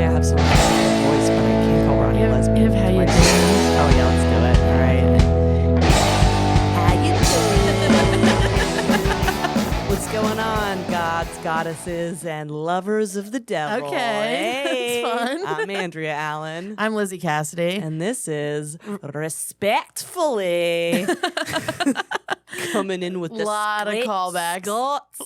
Usually I have some voice, but I can't call Ronnie lesbian. If how you doing? Oh yeah, let's do it. All right. What's going on, gods, goddesses, and lovers of the devil? Okay, Hey, that's fun. I'm Andrea Allen. I'm Lizzie Cassidy. And this is Respectfully coming in with the lot of callbacks. A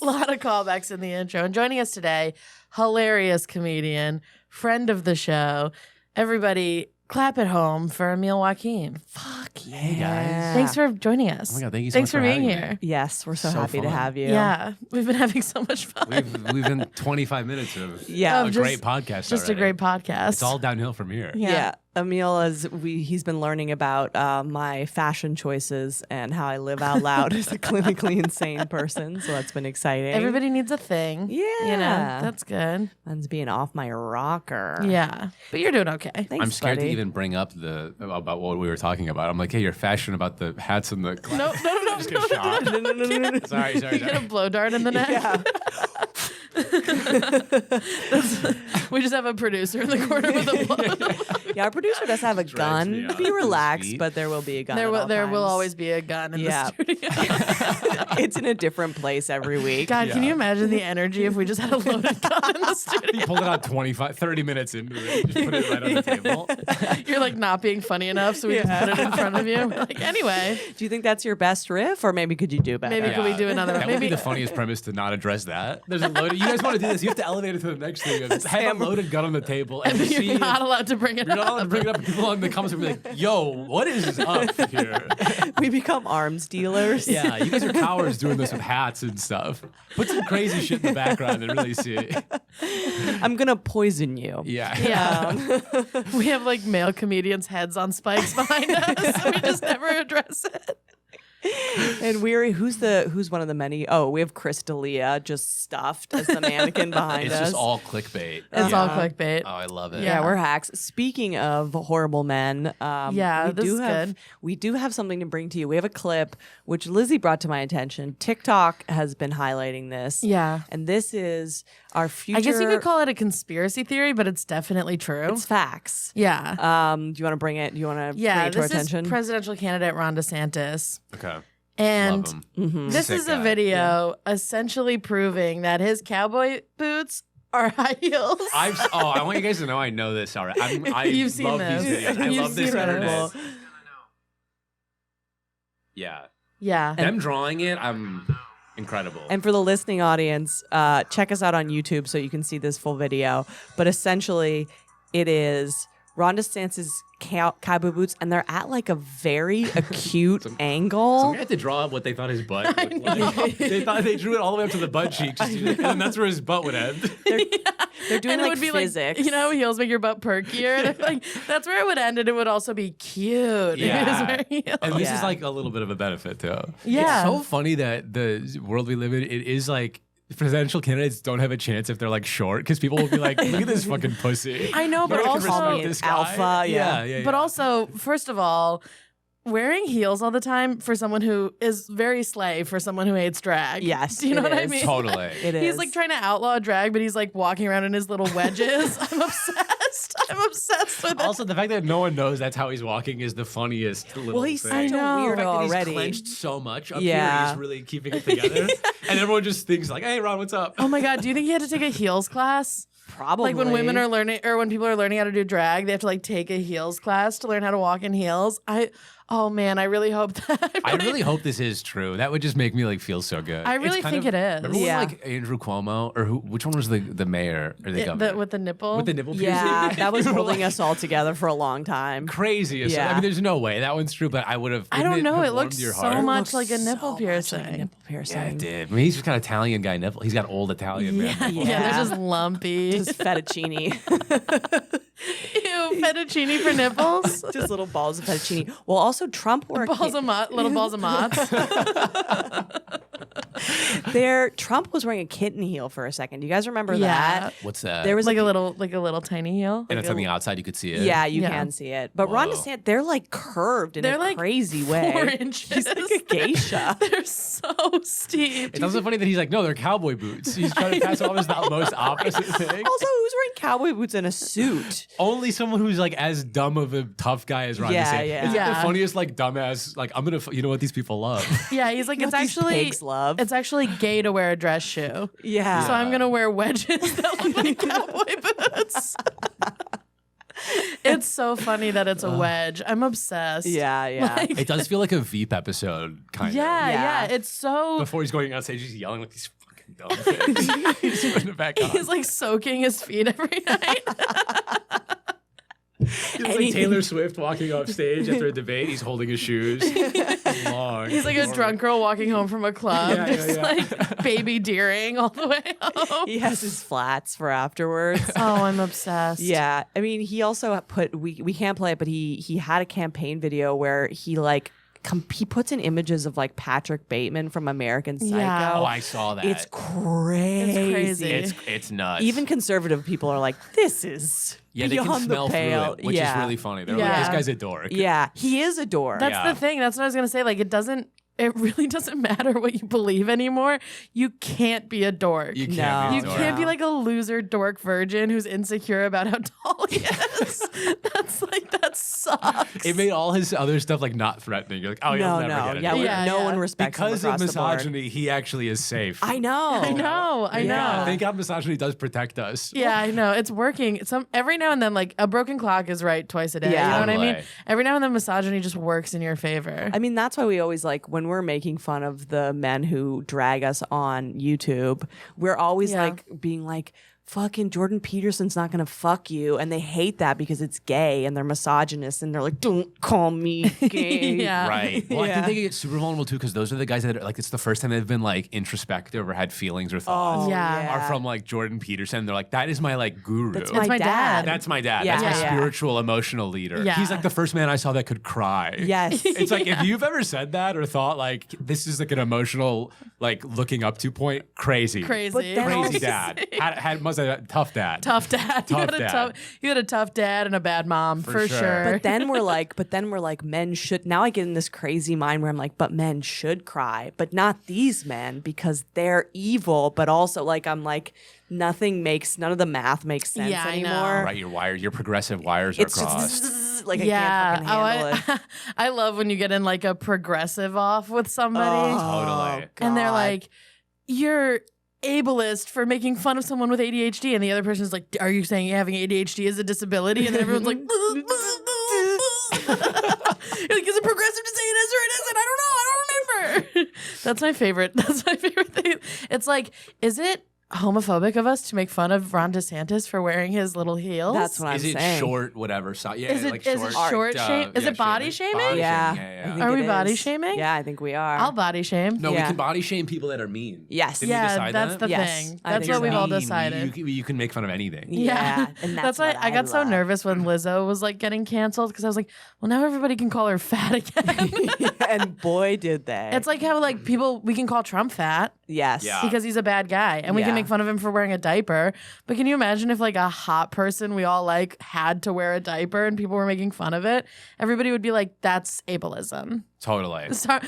lot of callbacks in the intro. And joining us today, hilarious comedian, friend of the show. Everybody clap at home for Emil Wakim. Fuck yeah. Hey, guys. Thanks for joining us. Oh my God, thank you so Thanks much for being having me. here. Yes, we're so happy to fun. have you. Yeah, we've been having so much fun. We've been 25 minutes of Yeah. a Of great podcast. Just already. a great podcast. It's all downhill from here. Yeah. Emil, he's been learning about my fashion choices and how I live out loud as a clinically insane person. So that's been exciting. Everybody needs a thing. Yeah. You know, that's good. Mine's being off my rocker. Yeah. But you're doing okay. Thanks, I'm scared buddy. to even bring up about what we were talking about. I'm like, hey, you're fashion about the hats and the No. just get shot. No. Sorry. You get a blow dart in the neck. Yeah. We just have a producer in the corner with a blow. Yeah, our producer does have a gun. me out. Be relaxed, Sweet. but there will be a gun. There at all will times. always be a gun in Yeah. the studio. It's in a different place every week. God, can you imagine the energy if we just had a loaded gun in the You studio? pulled it out 30 minutes into it. Just put it right on the table. You're like not being funny enough, so we just put it in front of you. Like, anyway, Do you think that's your best riff, or maybe could you do better? maybe could we do another? That would be Maybe the funniest premise to not address that. There's a loaded. You guys want to do this? You have to elevate it to the next thing. Have a loaded gun on the table and see you're if- not allowed to bring it You're not allowed to up. bring it up. People in the comments will be like, "Yo, what is up here?" We become arms dealers. Yeah, you guys are cowards doing this with hats and stuff. Put some crazy shit in the background and really see it. I'm gonna poison you. Yeah. Yeah, we have like male comedians' heads on spikes behind us, and we just never address it. And who's one of the many? Oh, we have Chris D'Elia just stuffed as the mannequin behind It's us. just all clickbait. It's all clickbait. Oh, I love it. Yeah, Yeah. we're hacks. Speaking of horrible men, Yeah, this is good. We do have something to bring to you. We have a clip which Lizzie brought to my attention. TikTok has been highlighting this. Yeah. And this is our future. I guess you could call it a conspiracy theory, but it's definitely true. it's facts. Yeah. Do you want to bring it? Do you want to bring Yeah, it to our this attention? is presidential candidate Ron DeSantis. Okay. And Love him. this Sick is a guy. video essentially proving that his cowboy boots are high heels. I want you guys to know I know this already. I You've seen love this. these videos. I You've love this seen internet. this. Yeah. Yeah. Them drawing it, I'm incredible. And for the listening audience, check us out on YouTube so you can see this full video. But essentially, it is Ron DeSantis' cowboy boots, and they're at like a very acute angle. Some guy had to draw what they thought his butt looked like. They drew it all the way up to the butt cheek, and that's where his butt would end. They're doing and it like would be physics. like, you know, heels make your butt perkier. And like that's where it would end, and it would also be cute. Yeah. If he was wearing heels. And this Yeah. is like a little bit of a benefit too. Yeah. It's so funny that the world we live in, it is like presidential candidates don't have a chance if they're like short because people will be like, look at this fucking pussy. I know, but Nobody can also- respect this guy. Alpha, yeah. yeah. But also, first of all, wearing heels all the time for someone who is very slay for someone who hates drag. Yes, Do you know it what I is. mean? Totally. It is. He's like trying to outlaw drag, but he's like walking around in his little wedges. I'm obsessed. I'm obsessed with it. Also, the fact that no one knows that's how he's walking is the funniest little Well, he's thing. such I a know. weirdo The fact that already. He's clenched so much up Yeah. here, he's really keeping it together. And everyone just thinks like, hey, Ron, what's up? Oh my God, do you think he had to take a heels class? Probably. Like when women are learning, or when people are learning how to do drag, they have to like take a heels class to learn how to walk in heels. Oh man, I really hope that. I really hope this is true. That would just make me like feel so good. I really It's kind think of- it is. Remember when, Yeah. like Andrew Cuomo or which one was the mayor or the governor? with the nipple. With the nipple piercing? Yeah, that was You were holding like, us all together for a long time. crazy. Yeah. I mean, there's no way that one's true, but I would have. I don't know. It warmed looks your so heart? much Looks like a nipple so much piercing. like a nipple piercing. Yeah, it did. I mean, he's just got Italian guy nipple. He's got old Italian man. Yeah, nipples. they're just lumpy. Just fettuccine. Ew, fettuccine for nipples. Just little balls of fettuccine. Well, also Trump wore Little balls of mozz. Trump was wearing a kitten heel for a second. Do you guys remember Yeah. that? What's that? There was like a little tiny heel. and it's on the outside. You could see it. Yeah, you Yeah. can see it. But Ron Whoa. DeSantis, they're like curved in They're a like crazy 4 way. inches. He's like a geisha. They're so steep. It's also funny that he's like, no, they're cowboy boots. He's trying to pass it off as the most opposite thing. Also, who's wearing cowboy boots and a suit. Only someone who's like as dumb of a tough guy as Ron DeSantis. Yeah. It's Yeah. the funniest like dumbass. Like I'm gonna, you know what these people love. Yeah, he's like, You know it's what these actually pigs love. it's actually gay to wear a dress shoe. Yeah. So I'm gonna wear wedges that look like cowboy boots. It's so funny that it's a wedge. I'm obsessed. Yeah. Like, It does feel like a Veep episode, kind of. yeah. Yeah. It's so. Before he's going on stage, he's yelling like these fucking dumb things. He's putting it back on. He's like soaking his feet every night. He's like Taylor Swift walking off stage after a debate. He's holding his shoes. Long. He's like a drunk girl walking home from a club, Yeah, just yeah. like baby deering all the way home. He has his flats for afterwards. Oh, I'm obsessed. Yeah, I mean, he also put we can't play it, but he had a campaign video where he like he puts in images of like Patrick Bateman from American Psycho. Yeah. Oh, I saw that. It's crazy. It's nuts. Even conservative people are like, this is yeah, they can beyond smell the pale. through it, which is really funny. They're Yeah. like, this guy's a dork. Yeah, he is a dork. That's Yeah. the thing. That's what I was gonna say. Like, it really doesn't matter what you believe anymore. You can't be a dork. You can't No. be You a dork. can't be like a loser dork virgin who's insecure about how tall he is. That sucks. It made all his other stuff like not threatening. You're like, oh, no, you'll never no, get it. yeah, Yeah, no yeah. one respects him Because of across the board. misogyny, he actually is safe. I know. I know. Yeah. Thank God misogyny does protect us. Yeah, I know. It's working. Every now and then, like a broken clock is right twice a day. Yeah. You know what I mean? Totally. Every now and then misogyny just works in your favor. I mean, that's why we always like when we're making fun of the men who drag us on YouTube, we're always Yeah. like being like, fucking Jordan Peterson's not gonna fuck you. And they hate that because it's gay and they're misogynist and they're like, don't call me gay. Yeah. Right. Well, I Yeah. think they get super vulnerable too because those are the guys that are, like, it's the first time they've been like introspective or had feelings or thoughts. Oh, Yeah. Are from like Jordan Peterson. They're like, that is my like guru. That's It's my dad. That's my dad. Yeah. That's my Yeah. spiritual, emotional leader. Yeah. He's like the first man I saw that could cry. Yes. It's like if you've ever said that or thought like this is like an emotional like looking up to point, crazy. Crazy. But then Crazy also- dad. Had must have a tough dad. Tough dad. Tough dad. You had a tough dad and a bad mom for sure. sure. But then we're like, men should. Now I get in this crazy mind where I'm like, but men should cry, but not these men because they're evil. But also, like, I'm like, none of the math makes sense Yeah, I know. anymore. Right, your progressive wires are It's crossed. just like I yeah. can't fucking handle it. I love when you get in like a progressive off with somebody. Totally. And they're God. like, you're ableist for making fun of someone with ADHD. And the other person's like, are you saying having ADHD is a disability? And then everyone's like, you're like, is it progressive to say it is or it isn't? I don't know. I don't remember. That's my favorite. That's my favorite thing. It's like, is it homophobic of us to make fun of Ron DeSantis for wearing his little heels? That's what I'm Is it saying. short, whatever? So, yeah, Is it- like is it short shame? Is it body shaming? Body Yeah. shaming, I yeah. think Are it we body is. shaming? Yeah, I think we are. I'll body shame. No, we Yeah. can body shame people that are mean. Yes. Didn't we Yeah, decide that's that? the Yes, thing. I That's think what we've so. all Mean, decided. You can make fun of anything. Yeah, and that's why what I got so love. nervous when Lizzo was like getting canceled because I was like, well, now everybody can call her fat again. And boy, did they. It's like how like we can call Trump fat yes. Yeah. because he's a bad guy, and we can Yeah. make fun of him for wearing a diaper. But can you imagine if like a hot person we all like had to wear a diaper and people were making fun of it? Everybody would be like, that's ableism. Totally. Sorry,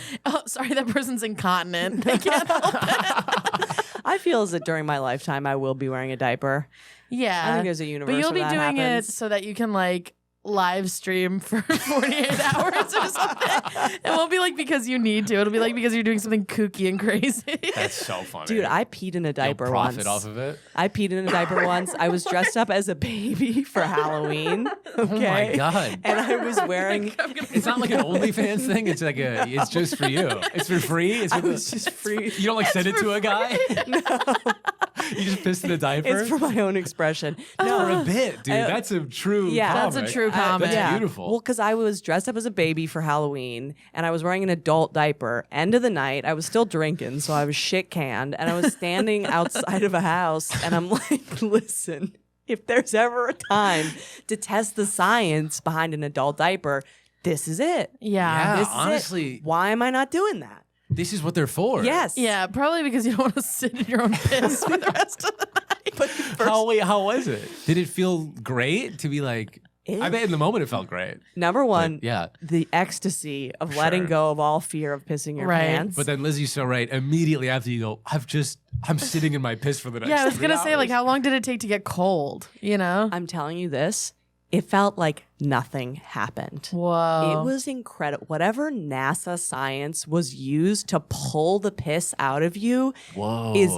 that person's incontinent. They can't help it. I feel as that during my lifetime I will be wearing a didiper. Yeah, I think there's a universe but you'll be where that doing happens. it so that you can like live stream for 48 hours or something. It won't be like because you need to. It'll be like because you're doing something kooky and crazy. That's so funny. Dude, I peed in a You'll diaper profit once. off of it. I peed in a diaper once. I was dressed up as a baby for Halloween. Okay. Oh my God. And I was wearing. It's not like an OnlyFans thing. It's like it's just for you. It's for free. It's I for was just free. You don't like send it to a guy. You just pissed in a diaper. It's for my own expression. For No. a bit, dude. That's a true. Yeah. That's a comic. true comic. That's Yeah. beautiful. Well, because I was dressed up as a baby for Halloween and I was wearing an adult diaper. End of the night, I was still drinking, so I was shit canned. And I was standing outside of a house and I'm like, listen, if there's ever a time to test the science behind an adult diaper, this is it. Yeah. This is it. honestly, Why am I not doing that? this is what they're for. Yes. Yeah, probably because you don't want to sit in your own piss for the rest of the night. But How was it? Did it feel great to be like? I bet in the moment it felt great. Number one, But, yeah. the ecstasy of letting Sure. go of all fear of pissing your Right. pants. But then Lizzie's so right. Immediately after you go, I'm sitting in my piss for the next Yeah, I was 3 gonna say, like, hours. how long did it take to get cold? You know? I'm telling you this, it felt like nothing happened. Whoa. It was incredible. Whatever NASA science was used to pull the piss out of you Whoa. is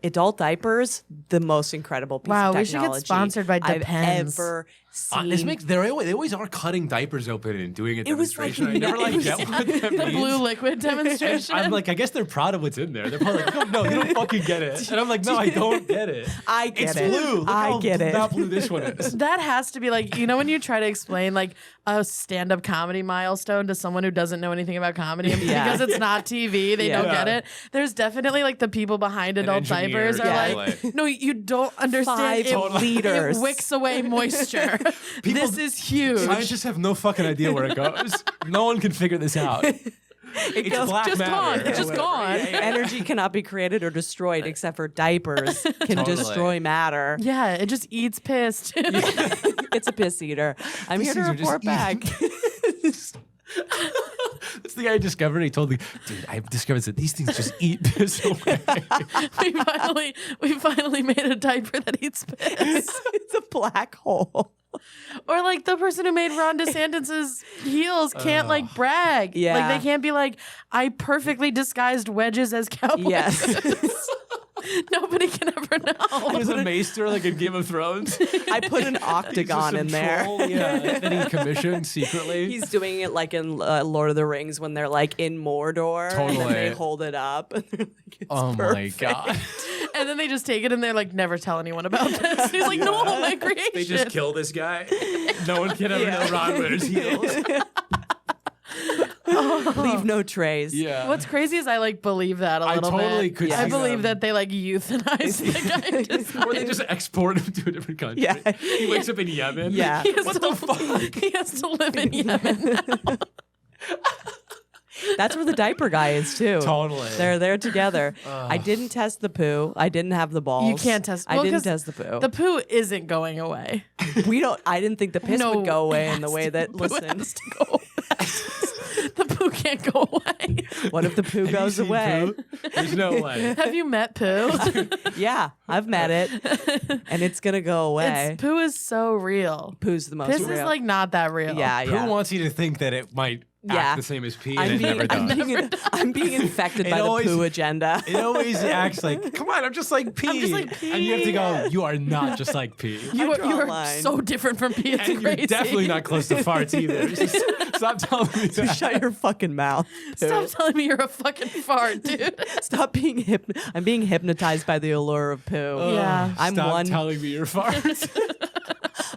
adult diapers, the most incredible piece Wow, of we should technology get sponsored by I've Depends. ever seen. This makes they always are cutting diapers open and doing a It was like- demonstration. I never it was- get what that the means. blue liquid demonstration. I'm like, I guess they're proud of what's in there. They're probably like, no, you don't fucking get it. And I'm like, no, I don't get it. I get It's it. blue. Look I how get it. not blue this one is. That has to be like, you know, when you try to explain like a stand-up comedy milestone to someone who doesn't know anything about comedy, and Yeah. because it's not TV, they Yeah. don't get it. There's definitely like the people behind adult engineer, diapers are yeah. like, no, you don't understand. 5 It, liters. it wicks away moisture. This is huge. Scientists have no fucking idea where it goes. No one can figure this out. It's goes black just matter. gone. It's just gone. Energy cannot be created or destroyed except for diapers can Totally. destroy matter. Yeah, it just eats piss. It's a piss eater. I'm These here to things are report just back. That's the guy I discovered. He told me, dude, I've discovered that these things just eat piss away. we finally made a diaper that eats piss. It's a black hole. Or like the person who made Ron DeSantis's heels can't like brag. Yeah. Like they can't be like, I perfectly disguised wedges as cowboy Yes. boots." Nobody can ever He know. was a maester like in Game of Thrones. I put an octagon in there. Yeah, that he commissioned secretly. He's doing it like in Lord of the Rings when they're like in Mordor. And then Totally. they hold it up. And they're like, it's oh perfect. my god. And then they just take it and they're like, never tell anyone about this. And he's like, no, my creation. They just kill this guy. No one can ever know Ron wears heels. Leave no trace. Yeah. What's crazy is I like believe that a I little totally bit. could I see believe them. that they like euthanize the guy. Or they just export him to a different country. Yeah. He wakes up in Yemen. Yeah. He has What to, the fuck? He has to live in Yemen now. That's where the diaper guy is too. Totally. They're there together. I didn't test the poo. I didn't have the balls. You can't test. I well, didn't 'cause test the poo. The poo isn't going away. We don't. I didn't think the piss No, would go away it in the has way to- that. poo Listen, has to go away. The poo can't go away. what if the poo Have you goes seen away? Pooh? There's no way. Have you met poo? Yeah, I've met it, and it's gonna go away. Poo is so real. Poo's the most Piss real. is like not that real. yeah, Who yeah. wants you to think that it might Yeah. act the same as pee and I'm it being, never does? I'm being infected It by the always- poo agenda. It always acts like, come on, I'm just like pee. just like pee. And you have to go, you are not just like pee. You I are, draw you a are line. so different from pee. It's And crazy. you're definitely not close to farts either. Just stop telling me that. Shut your fucking mouth. Poo. Stop telling me you're a fucking fart, dude. Stop being I'm being hypnotized by the allure of poo. Yeah. I'm Stop one. telling me you're farts.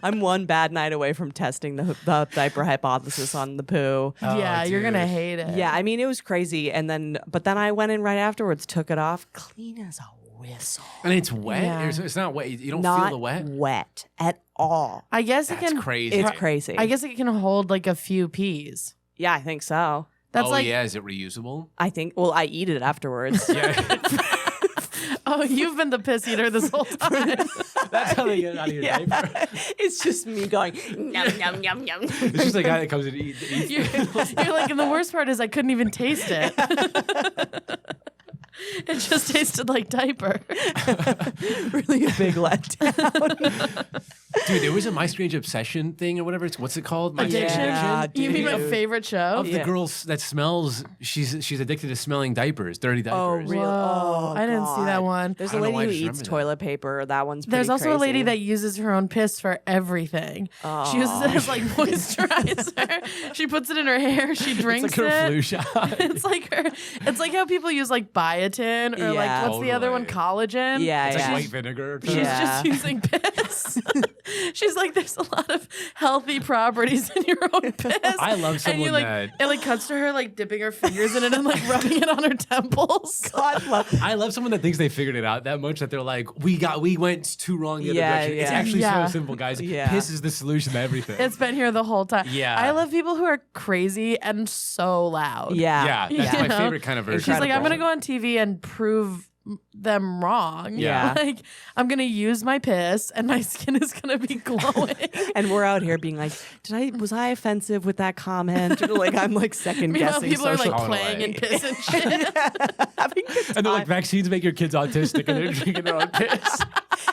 I'm one bad night away from testing the diaper hypothesis on the poo. Yeah, you're gonna dude. hate it. Yeah, I mean it was crazy, but then I went in right afterwards, took it off, clean as a whistle. And it's wet. Yeah. It's not wet. You don't Not feel the wet. wet at all. I guess it That's can. crazy. It's crazy. I guess it can hold like a few peas. Yeah, I think so. That's oh like, yeah, is it reusable? I think. Well, I eat it afterwards. Yeah, oh, you've been the piss eater this whole time. that's how they get it out of your diaper. It's just me going yum yum yum yum. It's just a guy that comes in and eats. You're like, and the worst part is I couldn't even taste it. It just tasted like diaper. Really a big letdown. Dude, there was a My Strange Obsession thing or whatever. What's it called? My Strange Addiction. Yeah, You mean my dude. favorite show? Of the Yeah. girl that smells, she's addicted to smelling diapers, dirty Oh, diapers. real? Whoa, I didn't see that God. one. There's I a don't know why lady I who just eats remember toilet paper. That one's pretty There's also a lady crazy. that uses her own piss for everything. She uses it as like moisturizer. She puts it in her hair. She drinks It's like her it. flu shot. It's like her. It's like how people use like biotin or like Yeah. what's the other one? Totally. Collagen. Yeah, It's like yeah. white vinegar. She's Yeah. just using piss. She's like, there's a lot of healthy properties in your own piss. I love and someone you like that- it like cuts to her like dipping her fingers in it and like rubbing it on her temples. God love. I love someone that thinks they figured it out that much that they're like, we went too wrong the other Yeah, direction. It's yeah. actually Yeah. so simple, guys. Yeah. Piss is the solution to everything. It's been here the whole time. Yeah. I love people who are crazy and so loud. Yeah. yeah, that's You my know? favorite kind of version. She's like, I'm Incredible. gonna go on TV and prove them wrong. Yeah. Like, I'm going to use my piss and my skin is going to be glowing. And we're out here being like, was I offensive with that comment? Or like, I'm like second Meanwhile, guessing people are social. like playing in piss and shit. Having a And they're like, time- vaccines make your kids autistic and they're drinking their own piss.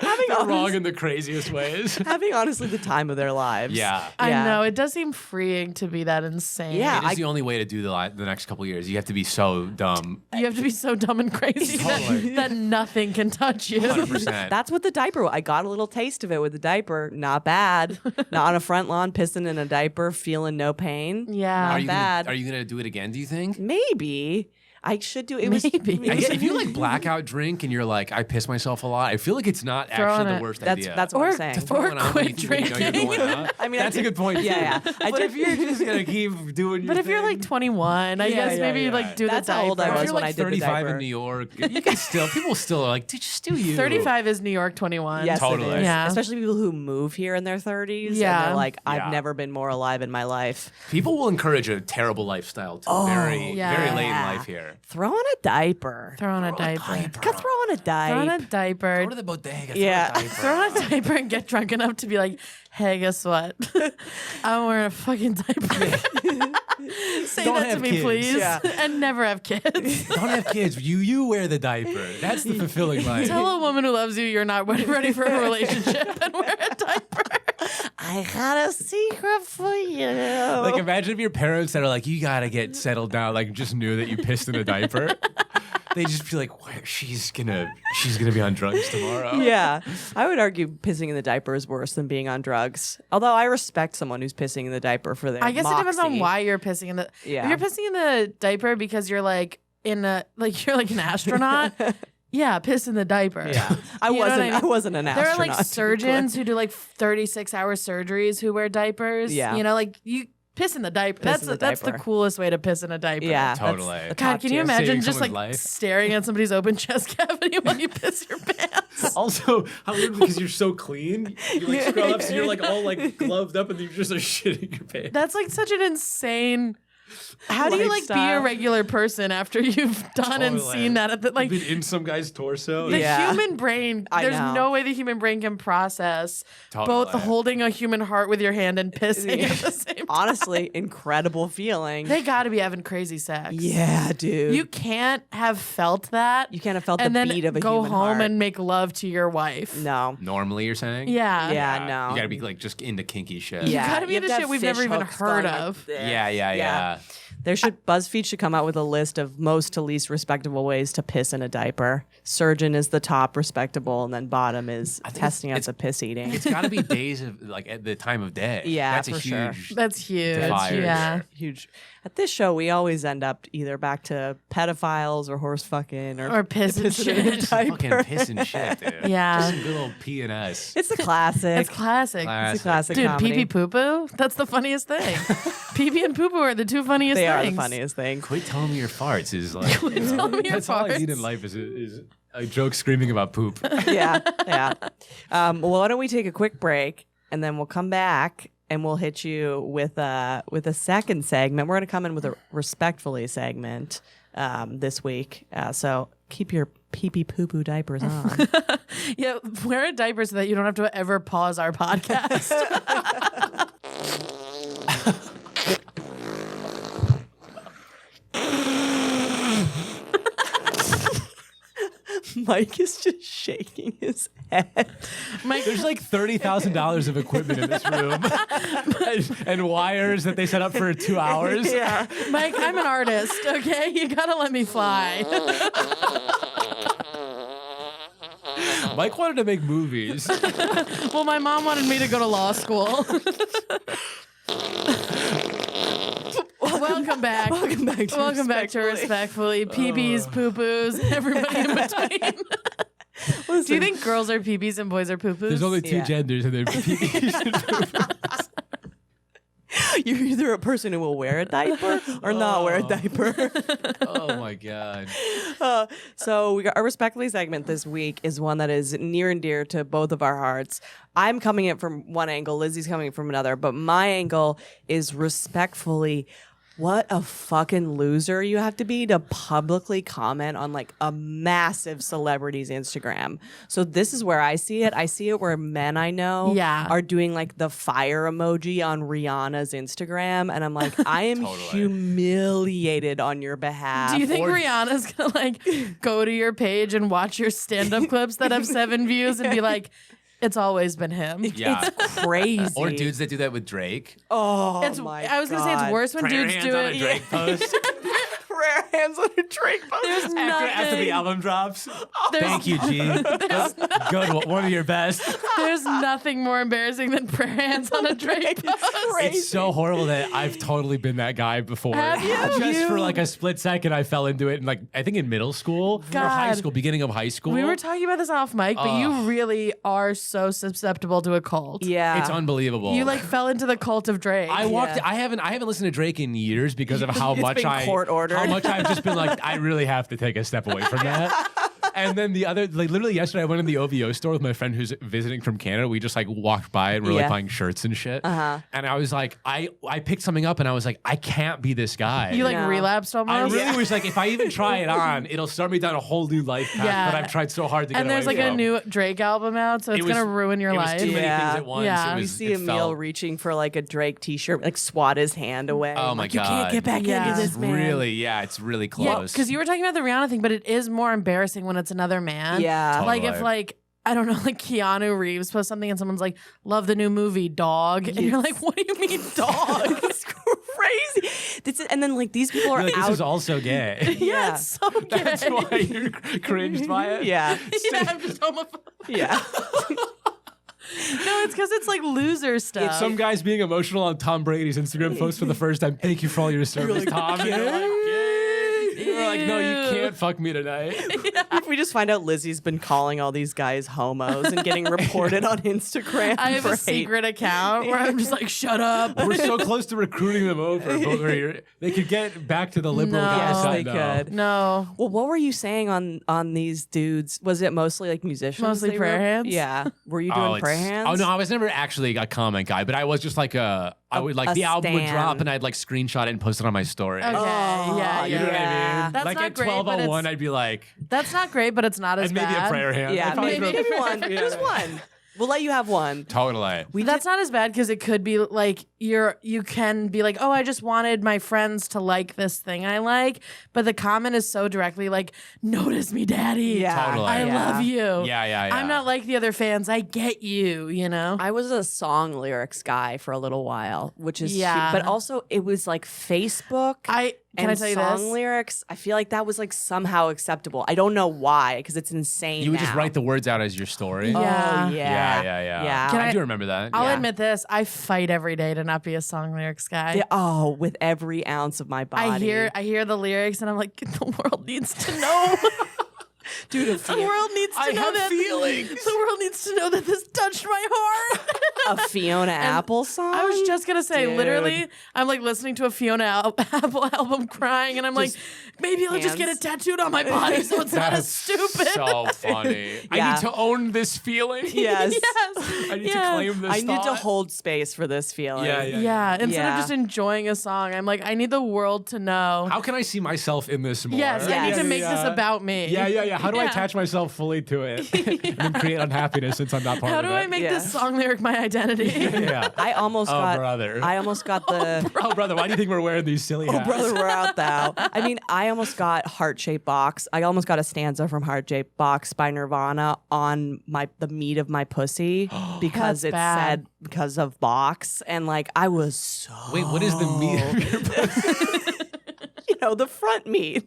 having They're wrong honest- in the craziest ways. having honestly the time of their lives. Yeah. I Yeah. know. It does seem freeing to be that insane. Yeah. It is the only way to do the next couple years. You have to be so dumb. You have to be so dumb and crazy Totally. that nothing can touch you. 100%. That's what the diaper. I got a little taste of it with the diaper. Not bad. Not on a front lawn, pissing in a diaper, feeling no pain. Yeah. Not Are you bad. gonna do it again, do you think? Maybe I should do it. Maybe. I guess if you like blackout drink and you're like, I piss myself a lot, I feel like it's not Throw on actually it. the worst That's idea. that's what Or I'm saying. to throw- Throw it on when quit you know you're drinking. going out. I mean, That's a good point. Yeah, too. yeah. But if you're just gonna keep doing your But if you're thing- like 21, I Yeah, guess yeah, maybe yeah. like do That's the how old I diaper. if was you're when like I did the 35 diaper. in New York, you can still people still are like, dude, just do you. 35 is New York 21. Yes, Totally. it is. Yeah. Especially people who move here in their 30s. And Yeah. they're like, I've Yeah. never been more alive in my life. People will encourage a terrible lifestyle too. very yeah. late in life here. Throw on a diaper. Throw on a diaper. Go throw on a Throw on diaper. a diaper. Go to the bodega. Yeah. Throw on a diaper and get drunk enough to be like, hey, guess what? I'm wearing a fucking diaper. Say Don't that to have me, kids. please. Yeah. And never have kids. Don't have kids. You wear the diaper. That's the fulfilling life. Tell a woman who loves you you're not ready for a relationship and wear a diaper. I got a secret for you. Like imagine if your parents that are like, you gotta get settled down, like just knew that you pissed in a diaper. They just feel like, "Where- she's gonna be on drugs tomorrow. Yeah. I would argue pissing in the diaper is worse than being on drugs. Although I respect someone who's pissing in the diaper for their I guess it depends on moxie. why you're pissing in the. Yeah. If you're pissing in the diaper because you're like you're like an astronaut. Yeah, piss in the diaper. Yeah. I You know what wasn't I mean? I wasn't an There astronaut. are like to be surgeons clear. who do like 36-hour surgeries who wear diapers. Yeah. You know, like you piss in the diaper. Piss in the That's the diaper. coolest way to piss in a diaper. Yeah. Totally. That's the God, top can you tier. imagine Saving just like someone's life. staring at somebody's open chest cavity while you piss your pants? Also, how weird because you're so clean. You like scroll up, so you're like all like gloved up, and you just are shitting your pants. That's like such an insane. How do you like be a Lifestyle. regular person after you've done and Totally. seen that? At the, like Been in some guy's torso. the Yeah. human brain, I there's know. no way the human brain can process Totally. both holding a human heart with your hand and pissing at the same time. Honestly, incredible feeling. They got to be having crazy sex. Yeah, dude. You can't have felt that. You can't have felt and the then beat of a go human home heart. and make love to your wife. No. Normally, you're saying? Yeah. Yeah, no. You gotta be like just into kinky shit. Yeah. gotta be have into to shit have we've never fish even hooks heard going of. like this. Yeah. There should BuzzFeed should come out with a list of most to least respectable ways to piss in a diaper. Surgeon is the top respectable, and then bottom is think testing out it's- the piss eating. It's gotta be days of like at the time of day. Yeah, That's a for sure. huge. That's huge. Dividers. Yeah. Huge. At this show, we always end up either back to pedophiles or horse fucking Or piss and pissing in a shit. diaper. Fucking piss and shit, dude. Yeah. Just some good old P and S. It's a classic. It's classic. It's a classic Dude, comedy. pee pee poo poo? That's the funniest thing. Pee pee and poo poo are the two funniest They things. are the funniest thing. Quit telling me your farts is like. tell me your that's all I need farts. in life is a joke screaming about poop. Yeah, yeah. Well, why don't we take a quick break and then we'll come back and we'll hit you with a second segment. We're going to come in with a respectfully segment this week. So keep your pee pee poo poo diapers on. Yeah, wear a diaper so that you don't have to ever pause our podcast. Mike is just shaking his head. Mike, There's like $30,000 of equipment in this room, and wires that they set up for 2 hours. Yeah. Mike, I'm an artist, okay? You gotta let me fly. Mike wanted to make movies. Well, my mom wanted me to go to law school. Welcome back. Welcome back to Welcome back to Respectfully. PBs, poo-poos, everybody in between. Do you think girls are PBs and boys are poo-poos? There's only two Yeah. genders, and they're You're either a person who will wear a diaper or not wear a diaper. Oh my god. So we got our respectfully segment this week is one that is near and dear to both of our hearts. I'm coming in from one angle, Lizzie's coming from another, but my angle is respectfully what a fucking loser you have to be to publicly comment on like a massive celebrity's Instagram. So this is where I see it. I see it where men I know are doing like the fire emoji on Rihanna's Instagram. And I'm like, I am humiliated on your behalf. Do you think Rihanna's gonna like go to your page and watch your stand-up clips that have 7 views and be like, it's always been him? Yeah. It's crazy. Or dudes that do that with Drake. Oh, I was gonna say it's worse when Prayer dudes hands do on it. a Drake post. Prayer hands on a Drake post. There's After the nothing. album drops. Thank you, G. Good, one of your best. There's nothing more embarrassing than prayer hands on a Drake post. It's so horrible that I've totally been that guy before. Have you? Just for like a split second, I fell into it, and like I think in middle school or high God. school, beginning of high school. We were talking about this off mic, but you really are so susceptible to a cult. Yeah. It's unbelievable. You like fell into the cult of Drake. I walked. Yeah. I haven't listened to Drake in years because of how It's much been court-ordered. how much I've just been like, I really have to take a step away from that. And then the other, like literally yesterday, I went in the OVO store with my friend who's visiting from Canada. We just like walked by and we're like buying shirts and shit. And I was like, I picked something up and I was like, I can't be this guy. You like No. relapsed I almost. really was like, if I even try it on, it'll start me down a whole new life path Yeah. that I've tried so hard to get And there's away like a from. new Drake album out, so it's It was- gonna ruin your it was life. too many Yeah. things at once. Yeah. It You was, see it Emil felt- reaching for like a Drake t-shirt, like swat his hand away. Oh my Like, you God. can't get back Yeah. into this, man. Really, yeah, it's really Yeah, close. because you were talking about the Rihanna thing, but it is more embarrassing when it's another man. Yeah. Like if Totally. like I don't know, like Keanu Reeves posts something and someone's like, "Love the new movie, dog," and you're like, "What do you mean, dog?" It's crazy. And then like these people are You're like, out. this is also gay. Yeah, it's so gay. That's why you're cringed by it. Yeah. Yeah, I'm just homophobic. Yeah. No, it's because it's like loser stuff. It's some guys being emotional on Tom Brady's Instagram post for the first time. Thank you for all your service, Tom. And you're like, you're like, no, you can't fuck me tonight. If we just find out Lizzie's been calling all these guys homos and getting reported on Instagram. I have for a hate. secret account where I'm just like, shut up. We're so close to recruiting them over, but they could get back to the liberal No. guys. Yes, they No. could. No. Well, what were you saying on these dudes? Was it mostly like musicians? Mostly they prayer were? hands? Yeah. Were you doing prayer hands? Oh no, I was never actually a comment guy, but I was just like I would like a the album would stan. drop and I'd like screenshot it and post it on my story. Okay. yeah. You know what I Yeah. mean? That's like not at great, but 12:01, it's- I'd be like, That's not great, but it's not as and maybe bad. a prayer hand. Yeah, I'd probably maybe throw- one. Just one. We'll let you have one. Totally. That's not as bad because it could be like you can be like, oh, I just wanted my friends to like this thing I like, but the comment is so directly like, notice me, daddy. Yeah. Totally. I Yeah. love you. Yeah. I'm not like the other fans. I get you, you know? I was a song lyrics guy for a little while, which is Yeah. but also it was like Facebook. Can and I tell you song this? lyrics, I feel like that was like somehow acceptable. I don't know why, because it's insane. You would just now. write the words out as your story. Oh Yeah. yeah, Yeah. Can I I- do remember that. I'll Yeah. admit this. I fight every day to not be a song lyrics guy. Yeah, oh, with every ounce of my body. I hear the lyrics and I'm like, the world needs to know. Dude, The world needs to I know have that feelings. The world needs to know that this touched my heart. a Fiona Apple song. I was just gonna say, Dude. literally, I'm like listening to a Fiona Apple album, crying, and I'm like, maybe I'll just get it hands. tattooed on my body, so it's not as That's stupid. so funny. I Yeah. need to own this feeling. Yes. Yes. I need Yeah. to claim this I need to thought. hold space for this feeling. Yeah. Yeah. Instead Yeah. of just enjoying a song, I'm like, I need the world to know. How can I see myself in this more? Yes, I need to Yes. make this about me. Yeah. How do I Yeah. attach myself fully to it and then create unhappiness since I'm not part How of do it? I make Yeah. this song lyric my identity? Yeah. I almost Oh, got brother. I almost got the Oh, brother, why do you think we're wearing these silly hats? brother, we're out thou. I mean, I almost got Heart Shaped Box. I almost got a stanza from Heart Shaped Box by Nirvana on the meat of my pussy because That's it bad. said because of box, and like I was so Wait, what is the meat of your the front meat.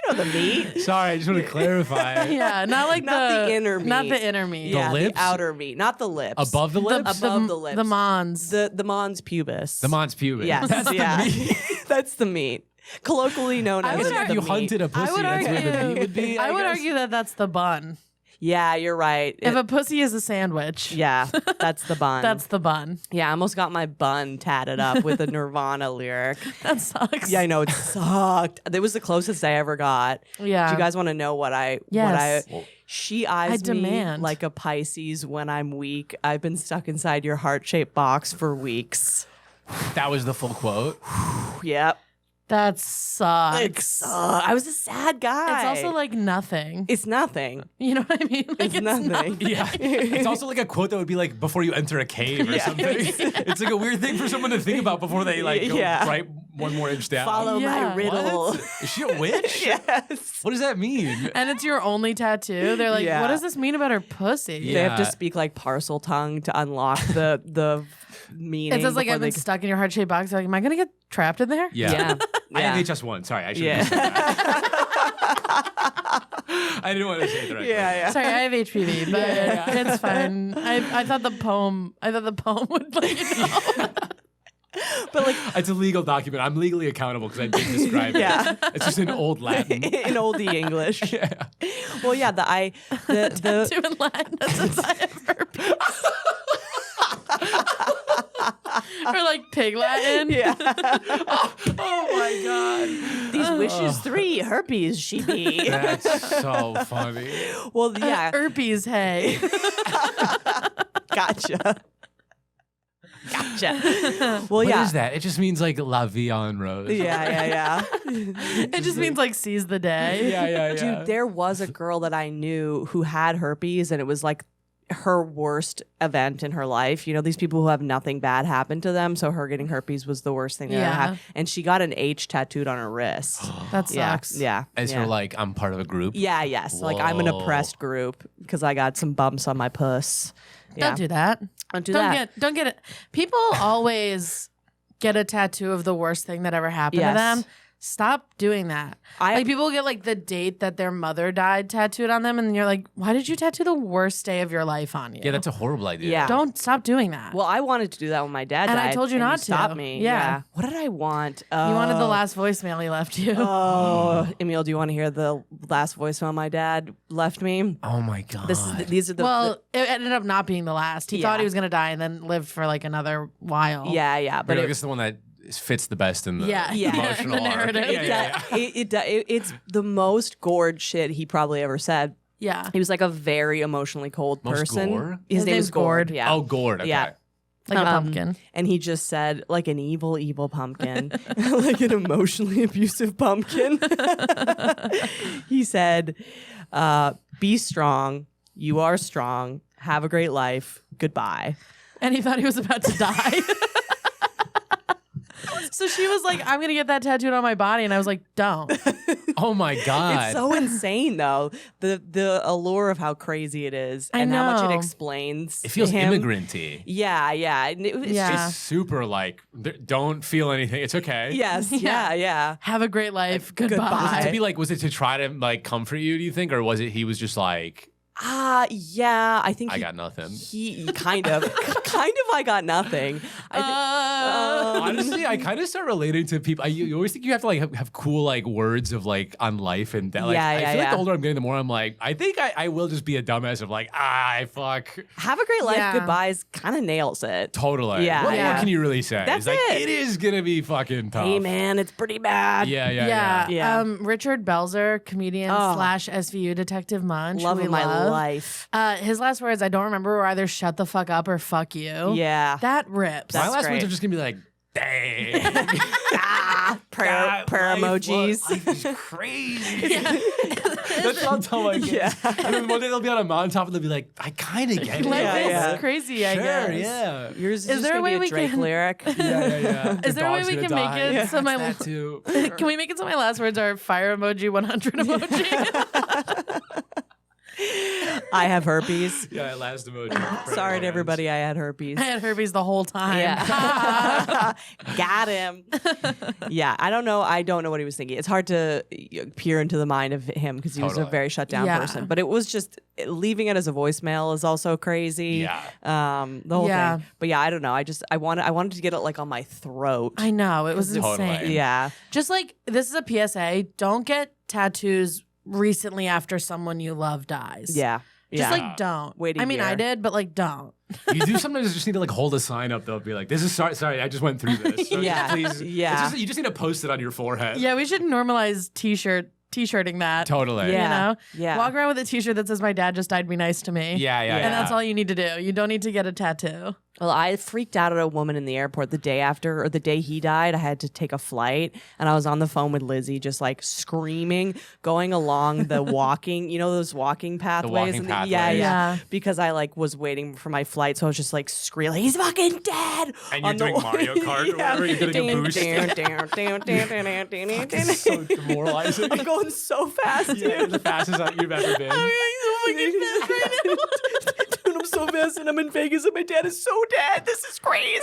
You know the meat. Sorry, I just want to clarify. Yeah, not like Not the inner Not meat. the inner meat. Yeah, lips? the outer meat, not the lips. Above the lips? above the lips. The mons. the mons pubis. The mons pubis. Yes, That's yeah. the meat. That's the meat. Colloquially known I as would the If you meat. hunted a pussy, I would that's where the argue. meat would be. I would guess. argue that that's the bun. Yeah, you're right. If a pussy is a sandwich, Yeah, that's the bun. that's the bun. yeah. I almost got my bun tatted up with a Nirvana lyric. That sucks. Yeah, I know it sucked. That was the closest I ever got. Yeah. Do you guys want to know what I? Yes. What she eyes I me demand. like a Pisces when I'm weak. I've been stuck inside your heart-shaped box for weeks. That was the full quote. Yep. That sucks. I was a sad guy. It's also like nothing. It's nothing. You know what I mean? Like It's nothing. Yeah. It's also like a quote that would be like before you enter a cave or something. It's like a weird thing for someone to think about before they like go right one more inch down. Follow Yeah. my riddle. What? Is she a witch? Yes. What does that mean? And it's your only tattoo. They're like, Yeah. what does this mean about her pussy? They have to Yeah. speak like parcel tongue to unlock the meaning. It says like before I've been they- stuck in your heart-shaped box. They're like, am I gonna get trapped in there? Yeah. Yeah. I Yeah. have HS1. Sorry, I should Yeah. have said that. I didn't want to say it directly. Yeah. Sorry, I have HPV, but it's fine. I thought the poem would let you know. But like It's a legal document. I'm legally accountable because I did describe Yeah. it. It's just in old Latin. in oldie English. Yeah. Well, yeah, the Tattoo in Latin that says I have herpes. Or like pig Latin. yeah. Oh my god. These wishes 3 herpes she be. That's so funny. Well, yeah, Herpes, hey. gotcha. Well, What yeah. is that? It just means like La Vie en Rose. Yeah. It just means like seize the day. Yeah. Dude, there was a girl that I knew who had herpes, and it was like her worst event in her life. You know, these people who have nothing bad happen to them, so her getting herpes was the worst thing that ever Yeah. happened. And she got an H tattooed on her wrist. That Yeah, sucks. yeah. As yeah. her like, I'm part of a group. Yeah, yes. Like I'm an Whoa. oppressed group because I got some bumps on my puss. Yeah. Don't do that. Don't do that. Don't get it. People always get a tattoo of the worst thing that ever happened Yes. to them. Stop doing that. Like people get like the date that their mother died tattooed on them, and you're like, why did you tattoo the worst day of your life on you? Yeah, that's a horrible idea. Yeah. Don't stop doing that. Well, I wanted to do that when my dad And died. I told you not to. Stop me. Yeah. What did I want? you wanted the last voicemail he left you. Oh, Emil, do you want to hear the last voicemail my dad left me? Oh my god. These are the Well, it ended up not being the last. He Yeah. thought he was gonna die and then lived for like another while. yeah, but but I guess the one that fits the best in the Yeah. emotional The arc. narrative. Yeah. it's the most gored shit he probably ever said. Yeah. He was like a very emotionally cold Most person. gore? His name name's is Gord. Gord. Yeah. Oh, gourd. Okay. Yeah. Like a pumpkin. And he just said, like an evil, evil pumpkin, like an emotionally abusive pumpkin. He said, be strong. You are strong. Have a great life. Goodbye. And he thought he was about to die. So she was like, I'm going to get that tattooed on my body. And I was like, don't. Oh my god. It's so insane, though. The allure of how crazy it is I and how much it know. it explains. to feels him. immigrant-y. Yeah. And it's Yeah. just- It's super like don't feel anything. It's okay. yes. Yeah. Yeah. Have a great life. Goodbye. Goodbye. To be like, was it to try to like comfort you? Do you think, or was it he was just like, Yeah. I think I got nothing. He kind of, I got nothing. Honestly, I kind of start relating to people. You always think you have to like have cool like words of like on life and that. Like, Yeah, I yeah, feel like yeah. the older I'm getting, the more I'm like, I think I will just be a dumbass of like, fuck. Have a great life. Yeah. Goodbyes kind of nails it. Totally. Yeah, What yeah. more can you really say? That's it's like, it. It is gonna be fucking tough. Hey man, it's pretty bad. Yeah. Yeah. Richard Belzer, comedian Oh. / SVU detective Munch. Love who we of my love. life. His last words, I don't remember, were either shut the fuck up or fuck you. Yeah. That rips. My That's last great. words are just gonna be like, dang. Prayer emojis. Life is crazy. That's what I'll tell my kids. Yeah. And then one day they'll be on a mountaintop and they'll be like, I kind of get it. Life is Yeah. crazy, I Sure, guess. yeah. Yours is Is there a gonna way be we a Drake can- lyric. Yeah. Is there a way we can make it so my that too. Can we make it so my last words are fire emoji 100 emoji? I have herpes. Yeah, last emoji. Sorry to everybody, I had herpes. I had herpes the whole time. Yeah. Got him. Yeah, I don't know what he was thinking. It's hard to peer into the mind of him because he was a Totally. very shut down Yeah. person. But it was just leaving it as a voicemail is also crazy. Yeah. The whole Yeah. thing. But yeah, I don't know. I wanted to get it like on my throat. I know. It was Totally. insane. Yeah. Just like, this is a PSA. Don't get tattoos recently after someone you love dies. Yeah. Just Yeah. like, don't. Wait a I mean, I year. did, but like, don't. You do sometimes just need to like hold a sign up. They'll be like, "This is sorry, I just went through this." So Yeah. please, Yeah. It's just, you just need to post it on your forehead. Yeah, we should normalize t-shirting that. Totally. Yeah. You know? Yeah. Walk around with a t-shirt that says, my dad just died, be nice to me. Yeah. And that's all you need to do. You don't need to get a tattoo. Well, I freaked out at a woman in the airport the day after, or the day he died. I had to take a flight, and I was on the phone with Lizzie, just like screaming, going along the walking, those walking pathways. walking pathways. Yeah. Because I like was waiting for my flight, so I was just like screaming, "He's fucking dead!" And you're doing Mario Kart or whatever. You're getting a boost. It's so demoralizing. I'm going so fast, dude. Yeah, the fastest you've ever been. Dude, I'm so fast, and I'm in Vegas, and my dad is so dead. This is crazy.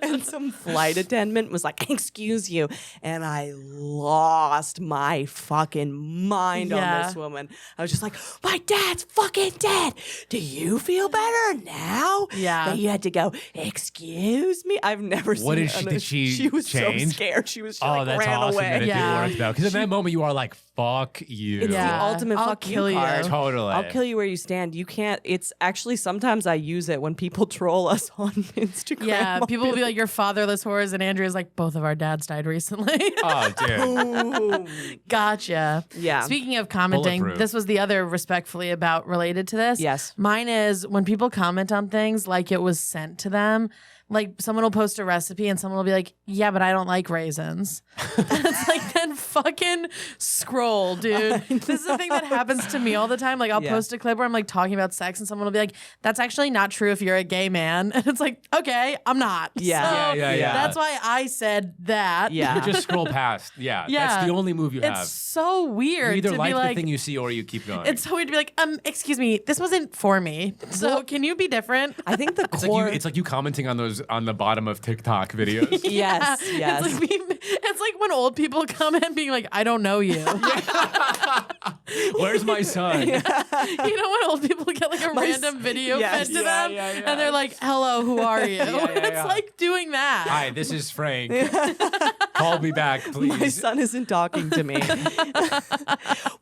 And some flight attendant was like, "Excuse you," and I lost my fucking mind on this woman. I was just like, "My dad's fucking dead. Do you feel better now?" Yeah. And you had to go, "Excuse me." I've never seen. What did she? Did she was change? so scared. She was. She Oh, like that's ran awesome. away. That it Yeah. did work though, because in that moment you are like, "Fuck you." It's the ultimate I'll fuck kill you you. card. Totally. I'll kill you where you stand. You can't. It's actually sometimes I use it when people troll us on Instagram. Yeah, I'll people will be like, "You're fatherless whores," and Andrea's like, "Both of our dads died recently." Oh, dude. Boom. Gotcha. Yeah. Speaking of commenting, Bulletproof. this was the other respectfully about related to this. Yes. Mine is when people comment on things like it was sent to them. Like someone will post a recipe and someone will be like, "Yeah, but I don't like raisins." And it's like, then fucking scroll, dude. This is the thing that happens to me all the time. Like I'll post a clip where I'm like talking about sex and someone will be like, "That's actually not true if you're a gay man." And it's like, okay, I'm not. Yeah. So Yeah. that's why I said that. Yeah. You just scroll past. Yeah. Yeah. That's the only move you have. It's so weird You either to like be like, the thing you see or you keep going. it's so weird to be like, excuse me, this wasn't for me. So can you be different? I think the It's core. like you commenting on the bottom of TikTok videos. Yes. Yes. It's like when old people comment being like, "I don't know you." Where's my son? You know when old people get like a random video yes. fed to Yeah, them yeah. and they're like, "Hello, who are you?" It's yeah. like doing that. Hi, this is Frank. Call me back, please. My son isn't talking to me.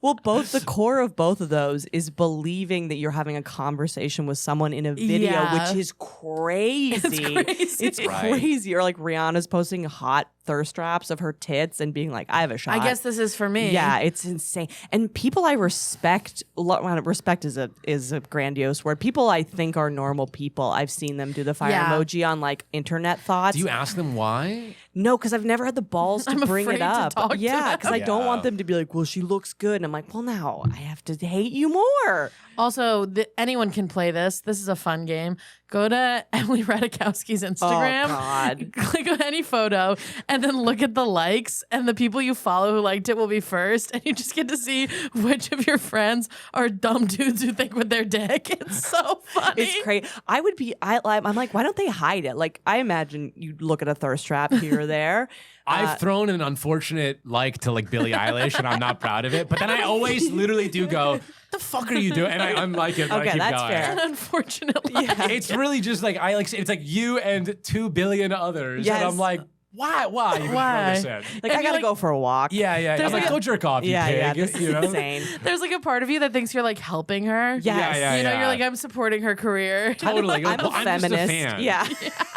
Well, the core of both of those is believing that you're having a conversation with someone in a video, Yeah. which is crazy. It's Right. crazy. Or like Rihanna's posting hot thirst traps of her tits and being like, "I have a shot." I guess this is for me. Yeah, it's insane. And people I respect, respect is a grandiose word. People I think are normal people. I've seen them do the fire Yeah. emoji on like internet thoughts. Do you ask them why? No, because I've never had the balls to I'm bring afraid it to up. talk to Yeah, them. because I don't want them to be like, "Well, she looks good," and I'm like, "Well, now I have to hate you more." Also, anyone can play this. This is a fun game. Go to Emily Radikowski's Instagram. Oh God. Click on any photo and then look at the likes, and the people you follow who liked it will be first, and you just get to see which of your friends are dumb dudes who think with their dick. It's so funny. It's crazy. I'm like, why don't they hide it? Like, I imagine you look at a thirst trap here or there. I've thrown an unfortunate like to like Billie Eilish, and I'm not proud of it. But then I always literally do go, "The fuck are you doing?" And I'm like it. But I Okay, keep that's going. fair. And unfortunately, It's really just like it's like you and 2 billion others, Yes. and I'm like, why? You Why? can throw this in. Like, I gotta go for a walk. Yeah. There's I'm like, like a- go jerk off, you yeah. pig. This is you know? insane. there's like a part of you that thinks you're like helping her. Yes. Yeah. You know, you're like, I'm supporting her career. Totally. I'm a Well, feminist. just a fan. Yeah.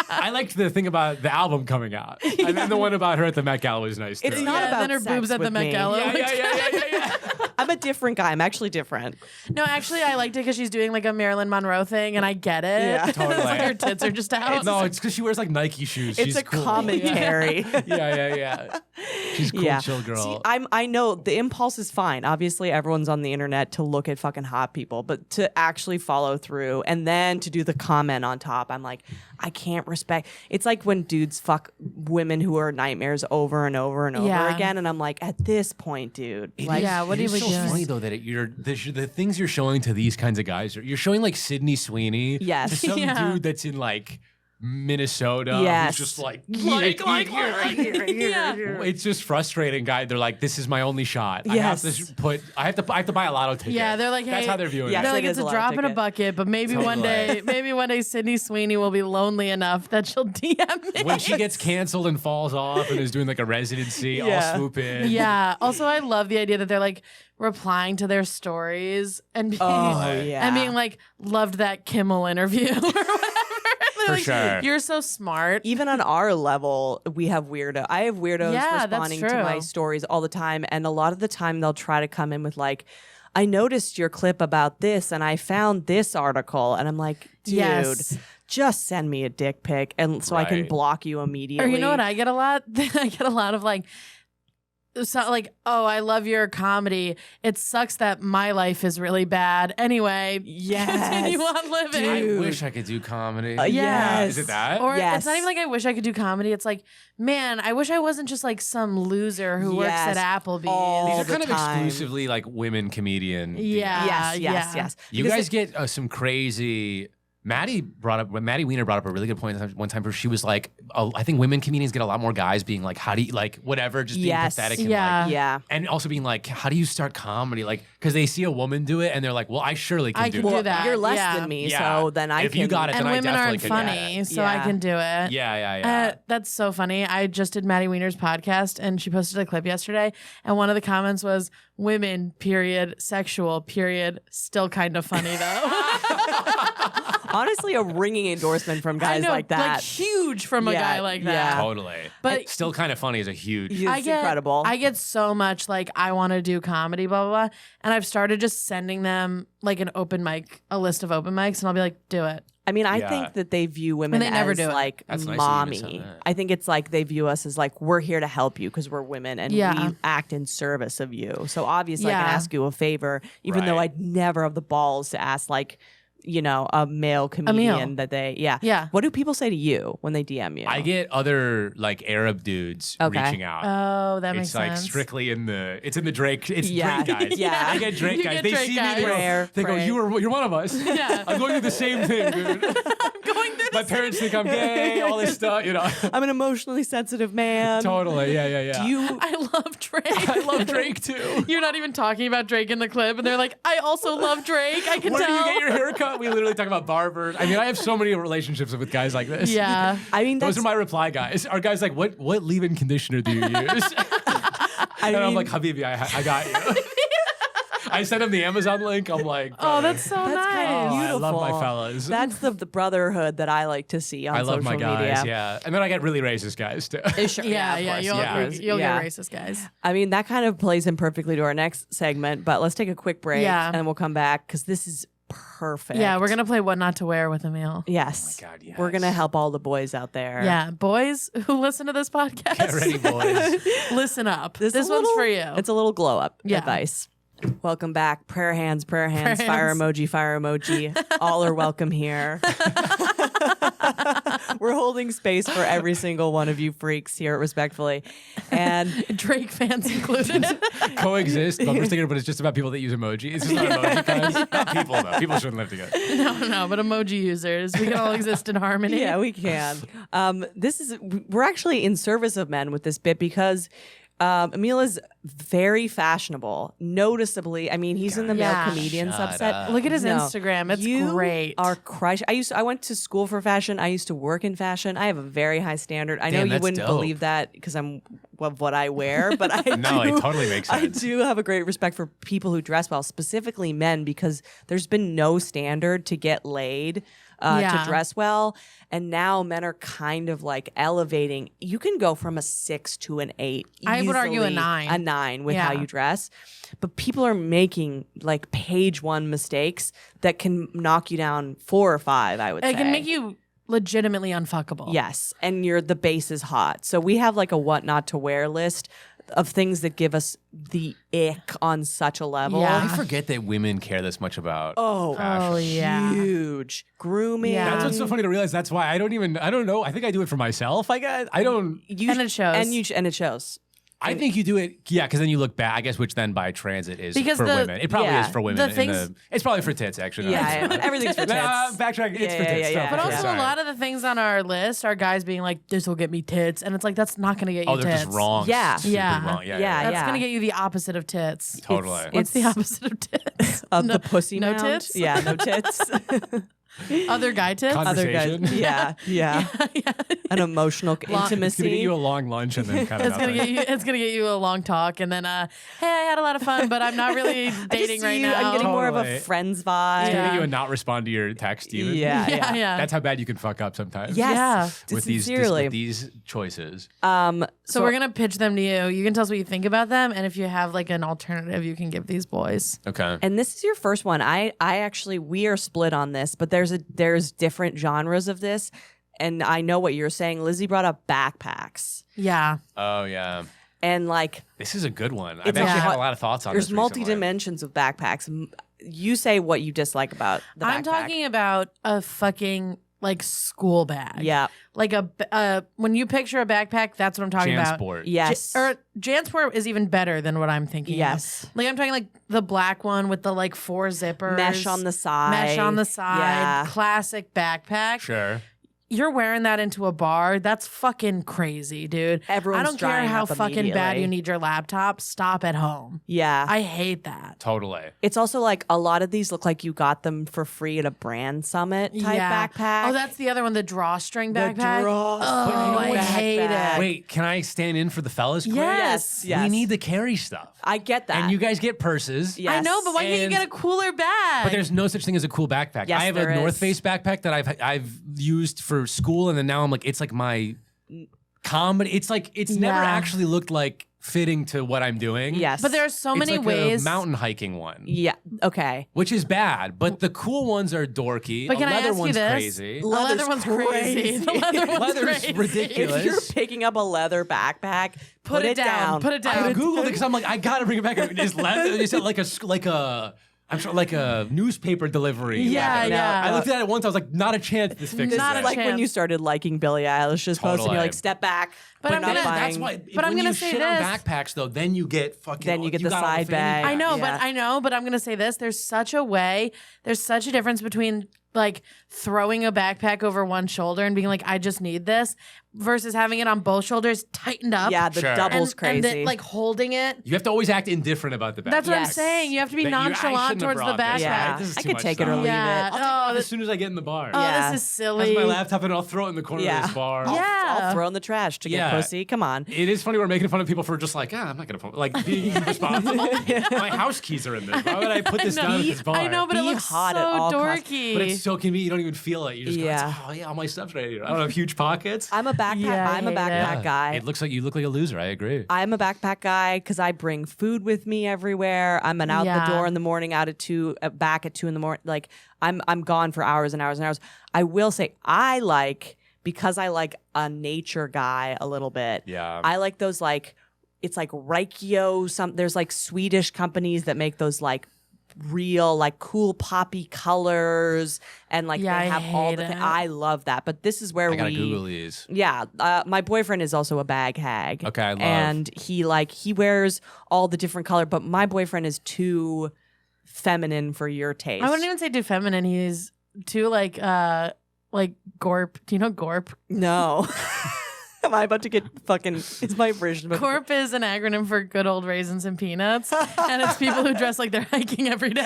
I liked the thing about the album coming out, and then the one about her at the Met Gala was nice too. It's not about then her sex boobs at the with Met me. Gala. Yeah. I'm a different guy. I'm actually different. No, actually, I liked it because she's doing like a Marilyn Monroe thing, and I get it. Yeah. It's like Totally. her tits are just out. No, it's because she wears like Nike shoes. It's She's a cool. commentary. Yeah. She's cool, chill girl. See, I know the impulse is fine. Obviously, everyone's on the internet to look at fucking hot people, but to actually follow through and then to do the comment on top, I'm like, I can't respect. It's like when dudes fuck women who are nightmares over and over and over Yeah. again, and I'm like, at this point, dude, It like, is- Yeah, what it are is we so doing? funny though that the things you're showing to these kinds of guys you're showing like Sydney Sweeney Yes. to some Yeah. dude that's in like Minnesota Yes. who's just like Yeah. it's just frustrating guy. They're like, this is my only shot. Yes. I have to buy a lotto ticket. Yeah, they're like, that's hey- how they're viewing Yes, it. They're like, it it's is a a drop in a ticket. bucket, but maybe Totally. one day Sydney Sweeney will be lonely enough that she'll DM me. When she gets canceled and falls off and is doing like a residency, Yeah. I'll swoop in. Yeah. Also, I love the idea that they're like replying to their stories and being, yeah. and being like, loved that Kimmel interview or whatever. They're For like, sure. You're so smart. even on our level, we have weirdo. I have weirdos Yeah, that's responding to my true. stories all the time, and a lot of the time they'll try to come in with like, I noticed your clip about this and I found this article. And I'm like, dude, Yes. just send me a dick pic. And so I can Right. block you immediately. Or you know what I get a lot? I get a lot of like, oh, I love your comedy. It sucks that my life is really bad. Anyway, Yes. continue on living. Dude. I wish I could do comedy. yes. Is it that? Or Yes. it's not even like I wish I could do comedy. It's like, man, I wish I wasn't just like some loser who works Yes. at Applebee's. All These are the kind of time. exclusively like women comedian. Yeah. Yes. You Because guys get some Maddie Weiner brought up a really good point one time where she was like, I think women comedians get a lot more guys being like, how do you like whatever, just being Yes. pathetic and Yeah. like, Yeah. and also being like, how do you start comedy? Like, because they see a woman do it and they're like, well, I surely can I do can it. do that. You're less Yeah. than me, Yeah. so then I If can. you got it, And then I women definitely aren't could funny, get so I Yeah. can do it. Yeah. That's so funny. I just did Maddie Weiner's podcast and she posted a clip yesterday. And one of the comments was, women, period, sexual, period, still kind of funny though. Honestly, a ringing endorsement from guys I know, like that. Like huge from a Yeah, guy like that. yeah. Totally. But- still kind of funny is a huge. It's incredible. I get so much like I want to do comedy, blah blah blah, and I've started just sending them like an open mic, a list of open mics, and I'll be like, do it. I mean, I Yeah. think that they view women And they never as do it. like That's nice of you to mommy. say that. I think it's like they view us as like we're here to help you because we're women and Yeah. we act in service of you. So obviously I Yeah. can ask you a favor, even though Right. I'd never have the balls to ask like, you know, a male comedian that they Yeah. What do people say to you when they DM you? I get other like Arab dudes Okay. reaching out. Oh, that makes It's like sense. strictly in the Drake. It's Yeah. Drake guys. Yeah. I get Drake You guys. get They Drake see guys. me. Prayer, They go, pray. you're one of us. Yeah. I'm going through the same thing, dude. Going through My parents think I'm gay. All this stuff, you know. I'm an emotionally sensitive man. Totally. Yeah. Do you I love Drake. I love Drake too. You're not even talking about Drake in the clip, and they're like, I also love Drake. I can Where do tell. you get your haircut? We literally talk about barbers. I mean, I have so many relationships with guys like this. Yeah. I mean Those that's are my reply guys. Are guys like, what leave-in conditioner do you use? And I'm mean- like, Habibi, I got you. I sent him the Amazon link. I'm like, Oh, brother, that's so That's nice. kind of I beautiful. love my fellas. That's the brotherhood that I like to see on I social love my guys, media. yeah. And then I get really racist guys too. Sure, Yeah, of course, you'll, yeah. you'll Yeah. get racist guys. I mean, that kind of plays in perfectly to our next segment, but let's take a quick break Yeah. and we'll come back because this is perfect. Yeah, we're gonna play What Not to Wear with Emil. Yes. Oh my God, yes. We're going to help all the boys out there. Yeah, boys who listen to this podcast, Get ready, boys. listen up. This is a one's little- for you. It's a little glow up Yeah. advice. Welcome back. Prayer hands, fire hands. emoji, fire emoji. All are welcome here. We're holding space for every single one of you freaks here, respectfully. And Drake fans included. Coexist, bumper sticker, but it's just about people that use emoji. It's just not emoji guys. Not people though. People shouldn't live together. no, but emoji users. We can all exist in harmony. yeah, we can. We're actually in service of men with this bit because Emil is very fashionable, noticeably. I mean, he's in the male Yeah. comedian Shut subset. up. Look at his No. Instagram. It's You great. are crush. I went to school for fashion. I used to work in fashion. I have a very high standard. I know Damn, you that's wouldn't dope. believe that because I'm of what I wear, but I No, do, it totally makes I sense. do have a great respect for people who dress well, specifically men, because there's been no standard to get laid. Yeah. To dress well, and now men are kind of like elevating. You can go from a 6 to an 8. I would argue a easily. 9. A 9 with how Yeah. you dress, but people are making like page 1 mistakes that can knock you down 4 or 5. I would say It can make you legitimately unfuckable. yes, and the base is hot. So we have like a what not to wear list of things that give us the ick on such a level. Yeah. I forget that women care this much about Oh, fashion. Oh yeah. huge grooming. Yeah. That's what's so funny to realize. That's why I don't know. I think I do it for myself. I don't. You And it shows. and it shows. I think you do it, yeah, because then you look back, I guess, which then by transit is Because for the- women. It probably yeah, is for women. the things- It's probably for tits, actually. Yeah, yeah, everything's for tits. Backtrack, it's for Yeah, tits. yeah, stuff. yeah, But yeah. also, Sorry. a lot of the things on our list are guys being like, "This will get me tits," and it's like that's not going to get you Oh, they're tits. just wrong. Yeah. Stupid Yeah. wrong. Yeah. Yeah, That's going to get you the opposite of tits. Totally. What's the It's- opposite of tits? Of the pussy no mound? tits? Yeah, no tits. Other guy tips. Other guys. Conversation. Yeah. An emotional It's gonna intimacy. get you a long lunch and then kind of It's gonna get you a long talk, and then hey, I had a lot of fun, but I'm not really I just dating see right you- now. I'm getting more of a Totally. friends vibe. It's gonna Yeah. get you a not respond to your text even. Yeah. That's how bad you can fuck up sometimes. Yes. Yeah. With these Sincerely. with these choices. So we're gonna pitch them to you. You can tell us what you think about them, and if you have like an alternative, you can give these boys. Okay. And this is your first one. I actually we are split on this, but there's different genres of this. And I know what you're saying. Lizzie brought up backpacks. Yeah. Oh yeah. And like This is a good one. I've It's actually a- had a lot of thoughts on there's this multi recently. dimensions of backpacks. You say what you dislike about the backpack. I'm talking about a fucking like school bag. Yeah. Like when you picture a backpack, that's what I'm talking about. Jansport. Yes. Or Jansport is even better than what I'm thinking. of. Yes. Like I'm talking like the black one with the like 4 zippers. Mesh on the side. Mesh on the side. Yeah. Classic backpack. Sure. You're wearing that into a bar. That's fucking crazy, dude. Everyone's I don't care drying how up fucking bad immediately. you need your laptop. Stop at home. Yeah. I hate that. Totally. It's also like a lot of these look like you got them for free at a brand summit type backpack. Oh, that's the other one, the drawstring the backpack. drawstring Oh, I hate backpack. it. Wait, can I stand in for the fellas quick? Yes. Yes. We need to carry stuff. I get that. And you guys get purses. Yes. I know, but why can't you And- get a cooler bag? But there's no such thing as a cool backpack. Yes, I have there a North is. Face backpack that I've used for school, and then now I'm like, it's like my comedy. It's like it's never Yeah. actually looked like fitting to what I'm doing. Yes. But there are so It's many like ways. a mountain hiking one, Yeah. Okay. which is bad. But the cool ones are dorky. But can a I leather ask you one's this? crazy. The leather one's crazy. The leather one's Leather's crazy. ridiculous. If you're picking up a leather backpack, put it down. Put it down. I googled it because I'm like, I gotta bring it back. Is leather? Is it like a? I'm sure like a newspaper delivery. Yeah, leather. yeah. I looked at it once. I was like, not a chance. This fixes Not it. a Like when chance. you started liking Billie Eilish's post and Totally. you're like, step back. But we're I'm not gonna- buying. That's why. But I'm when gonna you say shit on this. backpacks, though, then you get fucking. Then you get the got all side fanny bag. I know, Yeah. but I'm gonna say this. There's such a difference between like throwing a backpack over one shoulder and being like, I just need this, versus having it on both shoulders tightened up. Yeah, the Sure. double's and crazy. then, like holding it. You have to always act indifferent about the backpack. That's what I'm Yes. saying. You have to be That I nonchalant shouldn't have towards the brought this. backpack. Yeah. This is I too could much take it or stuff. leave Yeah. it. I'll take it off as soon as I get in the bar. Oh, Yeah. this is Has silly. my laptop and I'll throw it in the corner Yeah. of this bar. Yeah. I'll throw in the trash to get Yeah. pussy. Come on. It is funny we're making fun of people for just like, I'm not gonna like being responsible. My house keys are in this. Why would I put this down at this bar? I know, but it Be looks hot so at all costs. dorky. But it's so convenient. You don't even feel it. You just Yeah. go, oh yeah, all my stuff's right here. I don't have huge pockets. I'm a backpack. Yeah, I I'm a hate backpack it. guy. It looks like you look like a loser. I agree. I'm a backpack guy because I bring food with me everywhere. I'm out Yeah. the door in the morning, out at 2, back at 2 in the morning. Like I'm gone for hours and hours and hours. I will say because I like a nature guy a little bit. Yeah. I like those like it's like Reikio. There's like Swedish companies that make those like real like cool poppy colors and like Yeah, they I have all hate the. it. I love that. But this is where I gotta we. Google these. Yeah, my boyfriend is also a bag hag. Okay, I love. And he wears all the different color, but my boyfriend is too feminine for your taste. I wouldn't even say too feminine. He's too like Gorp. Do you know Gorp? No. Am I about to get fucking? Is my version of Gorp is an acronym for good old raisins and peanuts, and it's people who dress like they're hiking every day.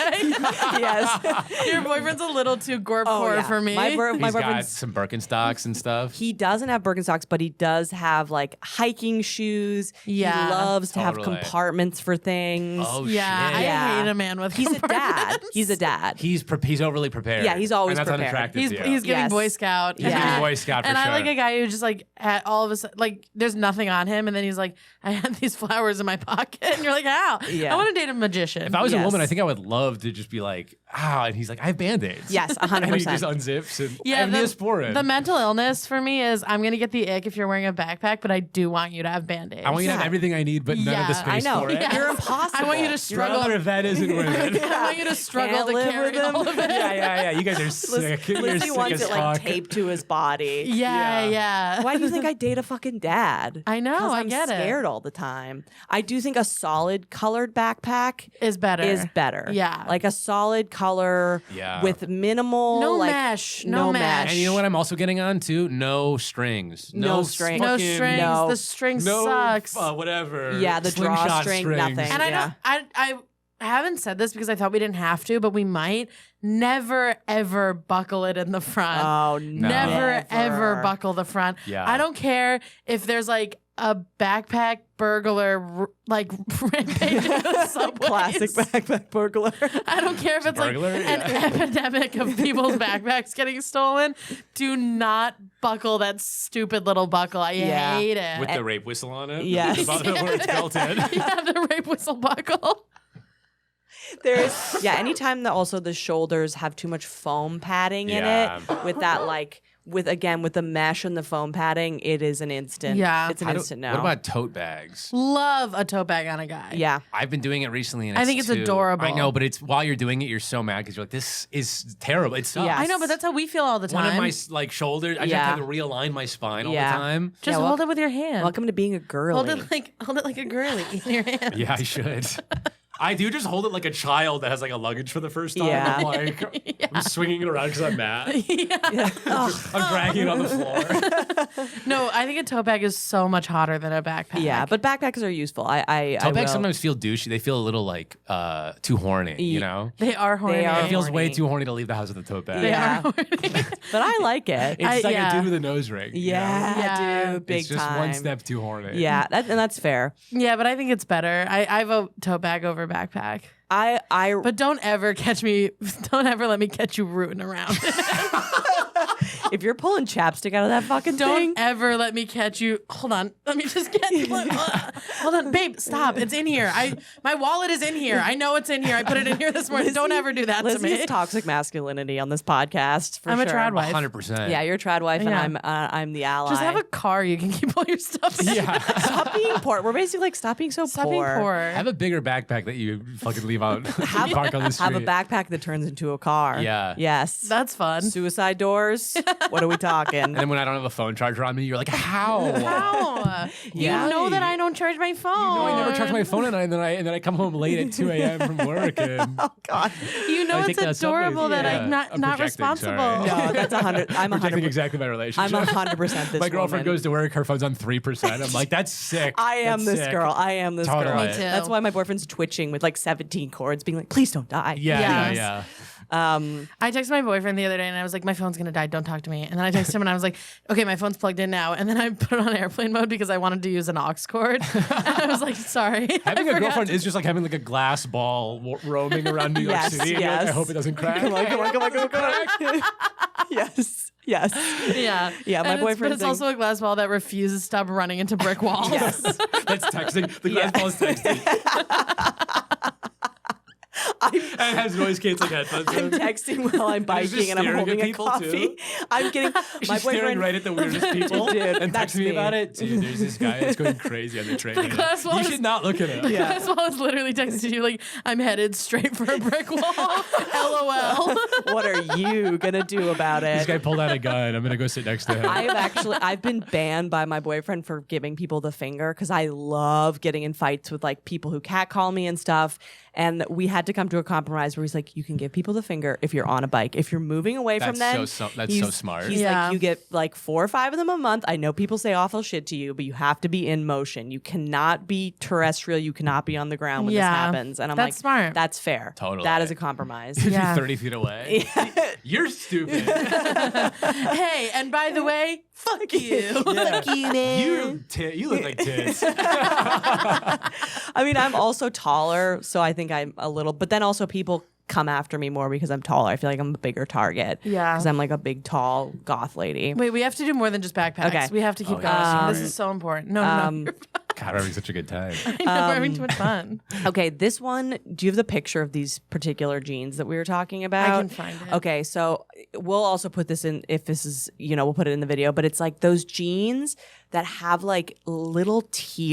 Yes. Your boyfriend's a little too Gorp Oh, core yeah. for me. My He's got boyfriend's. some Birkenstocks and stuff. He doesn't have Birkenstocks, but he does have like hiking shoes. Yeah. He loves to have Totally. compartments for things. Oh yeah, shit. I Yeah. hate a man with He's a dad. compartments. He's a dad. He's overly prepared. Yeah, he's always and that's prepared. unattractive He's to you. he's giving Yes. Boy Scout. He's And giving I- Boy Scout for and I sure. like a guy who just like all of a sudden like there's nothing on him, and then he's like, I had these flowers in my pocket, and you're like, how? Yeah. I want to date a magician. If I was a Yes. woman, I think I would love to just be like, and he's like, I have band-aids. Yes, And he 100%. just unzips and Yeah, Neosporin. the mental illness for me is I'm gonna get the ick if you're wearing a backpack, but I do want you to have band-aids. I want you to have Yeah. everything I need, but none of Yeah, the space I know. for it. Yeah. You're impossible. I want you to Your struggle. other event isn't with it. I want you to struggle Can't to live carry with him. all of it. Yeah. You guys are sick. You're Lizzie sick wants as it like fuck. taped to his body. Yeah. Why do you think I date a fucking dad? I know, 'Cause I I'm get it. scared all the time. I do think a solid colored backpack Is better. is better. Yeah. Like a solid color Yeah. with minimal No like, mesh. No No mesh. And you know what I'm also getting on to? No strings. No strings. no fucking- strings. no. The string No sucks. whatever. Yeah, the Slingshot drawstring, strings. nothing. And I Yeah. know haven't said this because I thought we didn't have to, but we might. Never, ever buckle it in the front. Oh, no. Never, ever buckle the front. Yeah. I don't care if there's like a backpack burglar like rampaging the subways. Classic backpack burglar. I don't care if it's Burglar? like an epidemic of people's backpacks getting stolen. Do not buckle that stupid little buckle. I Yeah. hate it. With the rape whistle on it? Yes. Where it's built in. Yeah, the rape whistle buckle. Anytime that also the shoulders have too much foam padding in Yeah. it, with that like with the mesh and the foam padding, it is an instant. Yeah. It's an instant no. What about tote bags? Love a tote bag on a guy. Yeah. I've been doing it recently, and I think it's too- adorable. I know, but it's while you're doing it, you're so mad because you're like, "This is terrible." It sucks. Yeah. I know, but that's how we feel all the time. One of my like shoulders, I just Yeah. have to realign my spine all Yeah. the time. Just hold it with your hand. Welcome to being a girly. Hold it like a girly in your hand. Yeah, I should. I do just hold it like a child that has like a luggage for the first time. Yeah. I'm like, I'm swinging it around because I'm mad. Yeah. I'm dragging it on the floor. No, I think a tote bag is so much hotter than a backpack. Yeah, but backpackers are useful. I Tote bags will- sometimes feel douchey. They feel a little like too horny, you know? They are horny. They are It feels way horny. too horny to leave the house with a tote bag. They Yeah. are horny. but I like it. It's like yeah. a dude with a nose ring. you know? Yeah, dude, big It's just time. one step too horny. Yeah, and that's fair. Yeah, but I think it's better. I vote tote bag over backpack. I But don't ever let me catch you rooting around. if you're pulling chapstick out of that fucking Don't thing, ever let me catch you. Hold on. Let me just get. Hold on, babe. Stop. It's in here. My wallet is in here. I know it's in here. I put it in here this morning. Don't ever do that to Lizzie's me. toxic masculinity on this podcast. For I'm a sure. trad wife. 100%. Yeah, you're a trad wife, Yeah. and I'm the ally. Just have a car you can keep all your stuff in. Yeah. Stop being poor. We're basically like stop being so Stop being poor. Have a bigger backpack that you fucking leave out. Park on the street. Have a backpack that turns into a car. Yeah. Yes. That's fun. Suicide doors. What are we talking? And then when I don't have a phone charger on me, you're like, how? How? Yeah. You know that I don't charge my phone. No, I never charge my phone, and then I come home late at 2 a.m. from work, and Oh God. You know I take the it's subway. adorable that Yeah. I'm not projecting, responsible. sorry. No, that's 100. I'm projecting 100. exactly my relationship. I'm 100% this My girlfriend woman. goes to work, her phone's on 3%. I'm like, that's sick. I am That's this sick. girl. I am this Totally. girl. Me too. That's why my boyfriend's twitching with like 17 cords, being like, "Please don't die." Yeah, Yes. yeah. I texted my boyfriend the other day and I was like, my phone's gonna die. Don't talk to me. And then I texted him and I was like, okay, my phone's plugged in now. And then I put it on airplane mode because I wanted to use an aux cord. And I was like, sorry. Having I a forgot girlfriend to- is just like having like a glass ball roaming around New York Yes, City. And you're like, I yes. hope it doesn't crack. Come on. Yes. Yes. Yeah. Yeah, my And boyfriend But it's thinks- also a glass ball that refuses to stop running into brick walls. Yes. That's texting. The glass ball is texting. And it has noise canceling headphones. I'm in. texting while I'm And he's just biking and I'm staring at holding a people, coffee. too? I'm getting She's my staring boyfriend right at the weirdest people Dude, and that's texting me me. about it. Dude, there's this guy that's going crazy on the train. The glass wall You is- should not look at him. The glass wall is literally texting you like, I'm headed straight for a brick wall. LOL. What are you gonna do about This it? guy pulled out a gun. I'm going to go sit next to him. I've been banned by my boyfriend for giving people the finger because I love getting in fights with like people who catcall me and stuff. And we had to come to a compromise where he's like, you can give people the finger if you're on a bike. If you're moving away from them, That's so he's- smart. He's Yeah. like, you get like 4 or 5 of them a month. I know people say awful shit to you, but you have to be in motion. You cannot be terrestrial. You cannot be on the ground when this Yeah. happens. And I'm That's like, smart. That's fair. Totally. That is a compromise. If Yeah. you're 30 feet away. You're stupid. Hey, and by the way, fuck you. Fuck you, man. You look like tits. I mean, I'm also taller, so I think I'm a little, but then also people come after me more because I'm taller. I feel like I'm a bigger target. Yeah. Because I'm like a big, tall goth lady. Wait, we have to do more than just backpacks. Okay. We have to keep going. yeah. This is so important. No, no. God, we're having such a good time. I know, we're having too much fun. Okay, this one, do you have the picture of these particular jeans that we were talking about? I can find it. Okay, so we'll also put this in, if this is, we'll put it in the video, but it's like those jeans that have like little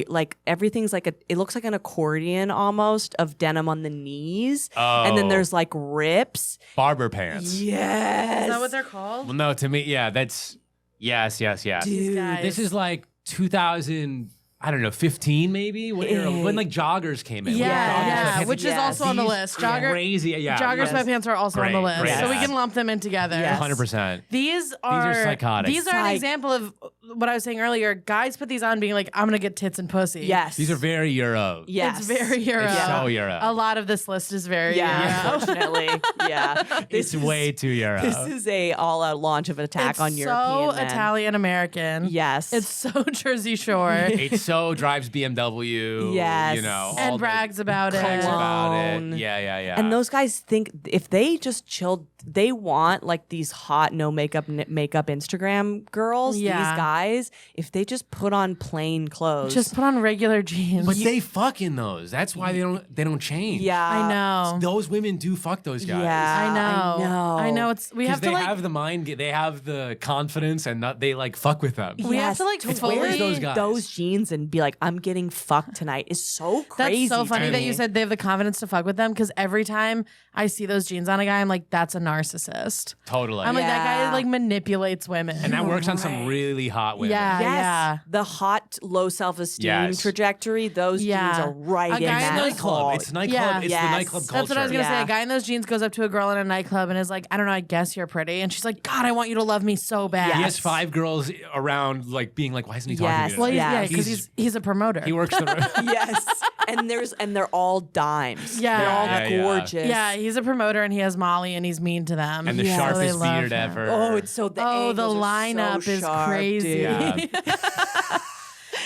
like everything's like it looks like an accordion almost of denim on the knees. And then Oh. there's like rips. Barber pants. Yes. Is that what they're called? Well, no, to me, yeah, that's yes. These guys. This is like 2000, I don't know, 15 maybe? When like joggers came in. When joggers Yeah, had which is yes. also on the these list. Jogger, Crazy, yeah. joggers yes. sweatpants are also on the Great, list, great so we ass. can lump them in together. Yes. 100%. These are psychotic. These are an Psych. example of what I was saying earlier, guys put these on being like, I'm gonna get tits and pussy. Yes. These are very Euro. Yes. It's very Euro. It's so Euro. A lot of this list is very Euro. Unfortunately. Yeah. It's way too Euro. This is a all-out launch of an attack on European so men. Italian American. Yes. It's so Jersey Shore. It so drives BMW. Yes. You know. And all brags about it. brags about it. Cologne. Yeah. And those guys think if they just chilled, they want like these hot no makeup Instagram girls. Yeah. These guys, if they just put on plain clothes, Just put on regular jeans. But they fuck in those. That's why they don't change. yeah, I know. Those women do fuck those guys. Yeah, I know. It's we Because have to they like have the mind, they have the confidence, and they like fuck with them. We have to, like, Yes, fully- wear those guys. those jeans and be like, I'm getting fucked tonight is so crazy. That's so funny to that me. you said they have the confidence to fuck with them because every time I see those jeans on a guy, I'm like, that's a narcissist. Totally. I'm like, that Yeah. guy like manipulates women. and that works on some really hot women. Yeah. Yes, the hot, low self-esteem Yes. trajectory. Those Yeah. jeans are right A in guy in that those Nightclub. hole. It's nightclub. Yeah. It's Yes. the nightclub culture. That's what I was gonna say. Yeah. A guy in those jeans goes up to a girl in a nightclub and is like, I don't know, I guess you're pretty. And she's like, God, I want you to love me so bad. He has 5 girls around, like being like, "Why isn't he talking Yes. to me?" Well, tonight?" Yeah. because he's a promoter. He works the. Yes, and they're all dimes. Yeah. they're all Yeah. gorgeous. Yeah, he's a promoter and he has Molly and he's mean to them. And the Yeah. So they sharpest love beard him. ever. Oh, it's so the Oh, the angles are lineup so is sharp, crazy. dude. Yeah.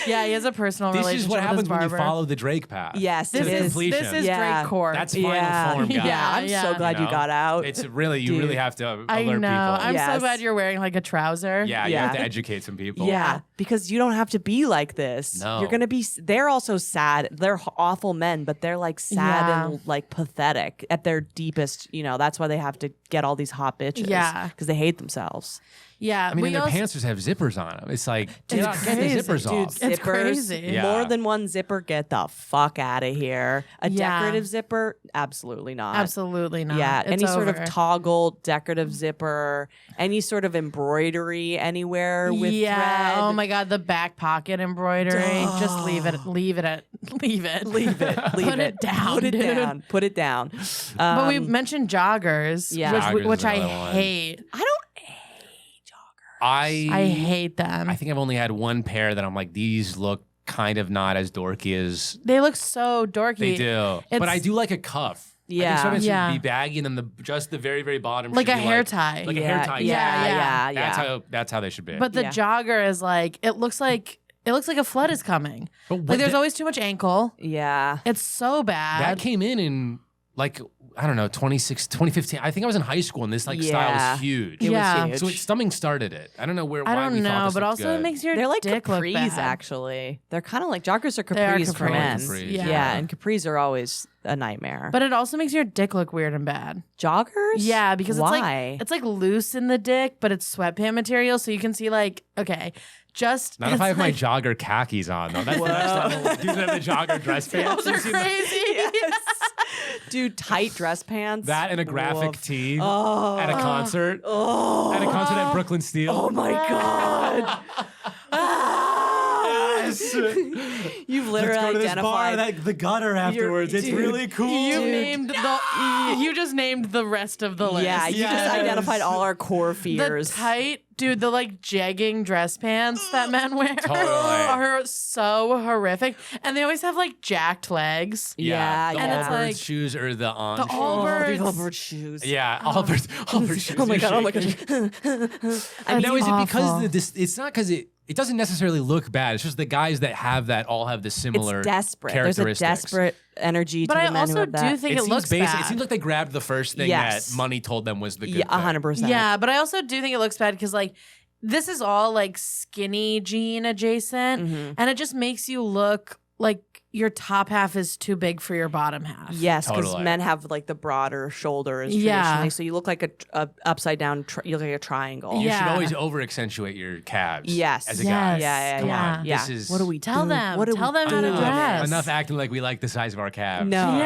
Yeah, he has a personal This relationship is what with happens his when you barber. follow the Drake path. Yes, This it is completion. this is Yeah. Drake Court. That's final Yeah. form, guys. Yeah, I'm Yeah. so glad you know? got out. It's really, you Dude. really have to alert I know. people. I'm so Yes. glad you're wearing like a trouser. Yeah, you Yeah. have to educate some people. Yeah, because you don't have to be like this. No. You're gonna be. They're also sad. They're awful men, but they're like sad Yeah. and like pathetic at their deepest. You know, that's why they have to get all these hot bitches. Yeah. because they hate themselves. Yeah. I mean, we and their also- pants just have zippers on them. It's like, get It's the crazy. zippers Dude, off. It's zippers, crazy. Yeah. more than one zipper. Get the fuck out of here. A Yeah. decorative zipper, absolutely not. Absolutely not. Yeah, It's any sort over. of toggle, decorative zipper, any sort of embroidery anywhere with yeah. thread. Oh my God, the back pocket embroidery. Just leave it. Leave it. Leave it. Leave Put it down, Put it dude. down. Put it down. But we mentioned joggers, yeah. Joggers which is I another one. hate. I don't hate joggers. I hate them. I think I've only had one pair that I'm like, these look kind of not as dorky as They look so dorky. they do. But It's- I do like a cuff. I Yeah. think sometimes Yeah. should be baggy and then just the very, very bottom Like should a be hair tie. Like a hair tie. Yeah. That's how they should be. But the Yeah. jogger is like it looks like a flood is coming. But Like there's always too much ankle. Yeah. It's so bad. that came in like, I don't know, 2015. I think I was in high school and this like style Yeah. was huge. It Yeah. was So huge. something started it. I don't know where. I why don't we thought know, this but looked also good. it makes your They're like dick look capris, bad. actually. They're kind of like joggers are They are capris for capris. men. Capris, Yeah. Yeah, and capris are always a nightmare. But it also makes your dick look weird and bad. joggers? Yeah, because why? it's like loose in the dick, but it's sweatpant material, so you can see like just Not if it's I have my like- jogger khakis on though. That's the next level. Dudes that have the jogger dress pants. Those are You see that? crazy. Dude, tight dress pants. That and a graphic Woof. tee Oh. at a concert. Oh. At a concert at Brooklyn Steel. Oh my god. Yes. You've literally identified the gutter afterwards. It's really cool. You just named the rest of the list. Yeah, you just Yes. identified all our core the fears. tight, dude, the like jegging dress pants that men wear Totally. are so horrific, and they always have like jacked legs. Yeah, the and it's Allbirds like- shoes or the on The shoes. Allbirds. the Allbirds shoes. Yeah, Allbirds shoes. Oh my god! Oh my You're god! And now is it awful. because it's not because it doesn't necessarily look bad. It's just the guys that have that all have the similar It's desperate. There's a characteristics. desperate energy But to I the men who also have that. do think It it, seems looks basic. bad. It seems like they grabbed the first thing Yes. that money told them was the good Yeah, thing. 100%. Yeah, but I also do think it looks bad because like this is all like skinny jean adjacent, Mhm. and it just makes you look like your top half is too big for your bottom half. Yes, because Totally. men have like the broader shoulders Yeah. traditionally, so you look like a upside down. You look like a triangle. You should Yeah. always over accentuate your calves. Yes. As a Yes. guy. Yeah, Come yeah. on. Yeah. This is What do we Tell do? them. What do Tell we them how to do? dress. enough acting like we like the size of our calves. No. right?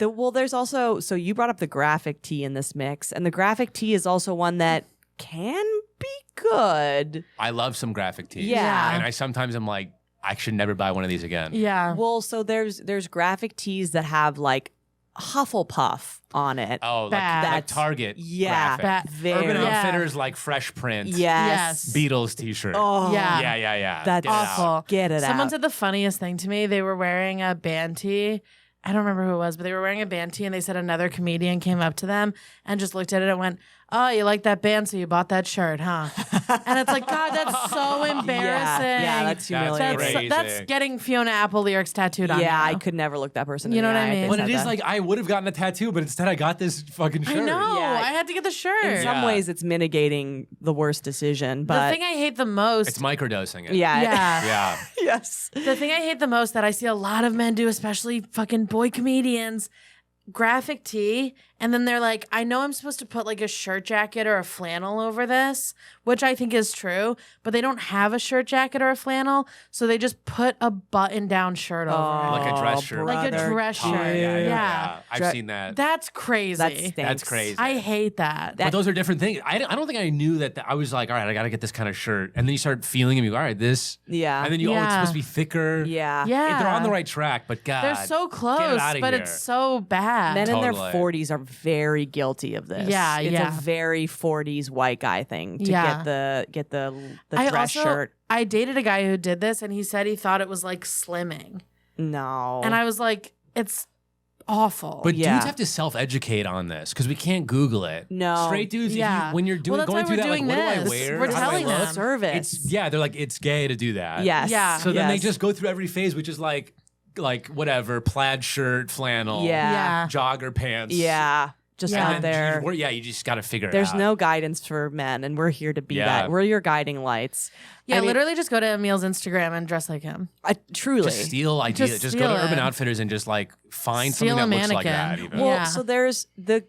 Yeah. Well, there's also so you brought up the graphic tee in this mix, and the graphic tee is also one that can be good. I love some graphic tees. Yeah. And I sometimes am like, I should never buy one of these again. Yeah. Well, so there's graphic tees that have like Hufflepuff on it. Oh, like Bad. Target. Yeah. graphic. Bad. Very. Urban Yeah. Outfitters like Fresh Print. Yes. Beatles T-shirt. Oh. Yeah. Yeah. That's Get it out. awful. Get it Someone out. said the funniest thing to me. They were wearing a band tee. I don't remember who it was, but they were wearing a band tee, and they said another comedian came up to them and just looked at it and went, "Oh, you like that band, so you bought that shirt, huh?" And it's like, God, that's so embarrassing. Yeah, that's humiliating. crazy. That's getting Fiona Apple lyrics tattooed on Yeah, you. I could never look that person You in know the what I eye if mean? they But said it is that. like I would have gotten a tattoo, but instead I got this fucking shirt. I know. Yeah. I had to get the shirt. in some Yeah. ways it's mitigating the worst decision, The but thing I hate the most. It's microdosing it. yeah. Yeah. Yeah. Yes. The thing I hate the most that I see a lot of men do, especially fucking boy comedians, graphic tee, and then they're like, I know I'm supposed to put like a shirt jacket or a flannel over this, which I think is true, but they don't have a shirt jacket or a flannel, so they just put a button-down shirt over it. Like a dress shirt. Like a brother. dress Oh, shirt. yeah. I've Dre- seen that. That's crazy. That stinks. That's crazy. I hate that. But those are different things. I don't think I knew that. I was like, all right, I got to get this kind of shirt. And then you start feeling them. You go, all right, this. Yeah. And then you, oh, it's Yeah. supposed to be thicker. Yeah. Yeah. They're on the right track, but God. They're so get it close, outta but here. it's so bad. Men in their Totally. 40s are very guilty of this. Yeah, it's yeah. a very 40s white guy thing to Yeah. get the I dress also, shirt. I dated a guy who did this, and he said he thought it was like slimming. No. And I was like, it's awful. But Yeah. dudes have to self-educate on this because we can't Google it. No. Straight dudes, Yeah. when you're doing Well, that's going why through we're that, like, doing what do I this. wear? We're How do I telling look? them. service. They're like, it's gay to do that. Yes. Yeah. So then they yes. just go through every phase, which is like whatever, plaid shirt, flannel, Yeah. jogger pants. Yeah. Just Yeah. out And there. you just got to figure There's it out. no guidance for men, and we're here to be Yeah. that. We're your guiding lights. yeah, I mean, literally just go to Emil's Instagram and dress like him. truly. Just steal ideas. Just Just go to steal Urban it. Outfitters and just like find Steal something that a looks like that. mannequin. Even. Well, Yeah. so there's the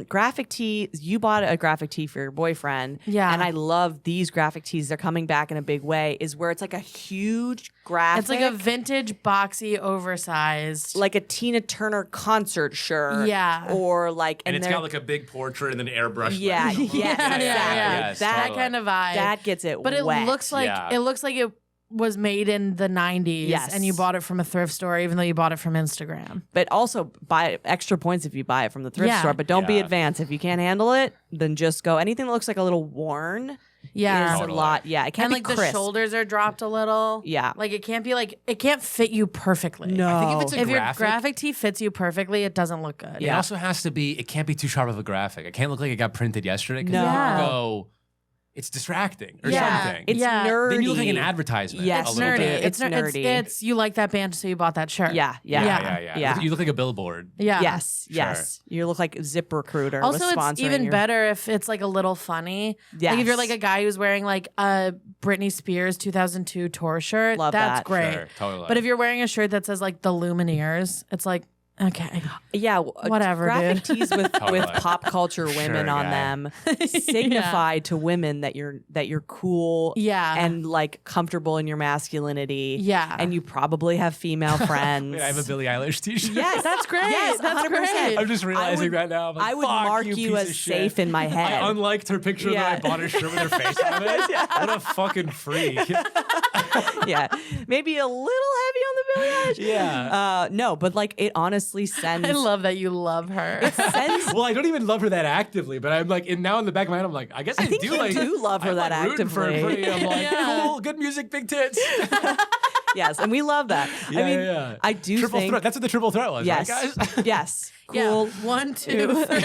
graphic tee. You bought a graphic tee for your boyfriend, Yeah. and I love these graphic tees. They're coming back in a big way. Is where it's like a huge graphic. It's like a vintage, boxy, oversized. like a Tina Turner concert shirt. Yeah. or like, And it's they're- got like a big portrait and then airbrush. yeah, like, yes, yeah, exactly. yes, that that totally. kind of vibe. that gets it. but it wet. looks like Yeah. it was made in the 90s, Yes. and you bought it from a thrift store, even though you bought it from Instagram. But also buy extra points if you buy it from the thrift Yeah. store. But don't be Yeah. advanced. If you can't handle it, then just go. Anything that looks like a little worn Yeah. is Totally. a lot. Yeah, it can't And be like the crisp. shoulders are dropped a little. Yeah. Like it can't be like, it can't fit you perfectly. No. I think if it's a If your graphic, graphic tee fits you perfectly, it doesn't look good. it Yeah. also has to be. It can't be too sharp of a graphic. It can't look like it got printed yesterday. Because No. Yeah. you go, it's distracting or Yeah. something. It's Yeah. nerdy. Then you look like an advertisement. Yes, a It's little nerdy. bit. It's nerdy. It's you like that band, so you bought that shirt. Yeah, yeah, Yeah. Yeah. You look like a billboard. Yeah. Yes, Sure. yes. You look like ZipRecruiter. Also, was it's sponsoring even your- better if it's like a little funny. Yes. Like if you're like a guy who's wearing like a Britney Spears 2002 tour shirt, Love that's that. great. Sure, totally. But if you're wearing a shirt that says like the Lumineers, it's like, okay. Yeah, Whatever, graphic dude. tees with Totally. pop culture women Sure, on yeah. them signify to women that you're cool Yeah. and like comfortable in your masculinity. Yeah. and you probably have female friends. Wait, I have a Billie Eilish t-shirt. Yes, That's great. Yes, That's 100%. great. I'm just realizing would- that now. I'm like, I would fuck mark you you piece as of shit. safe in my head. I unliked her picture Yeah. that I bought her shirt with her face on it. What a fucking freak. Yeah, maybe a little heavy on the Billie Eilish. Yeah. No, but like it honestly sends. I love that you love her. sends Well, I don't even love her that actively, but I'm like, and now in the back of my head, I'm like, I guess I, think do you like. do love her I'm, that like, rooting for her actively. pretty. I'm like, Yeah. cool, good music, big tits. yes, and we love that. I mean, yeah. I do Triple think threat. That's what the triple threat was, yes, right, guys? yes, Yeah. cool. 1, 2, 3.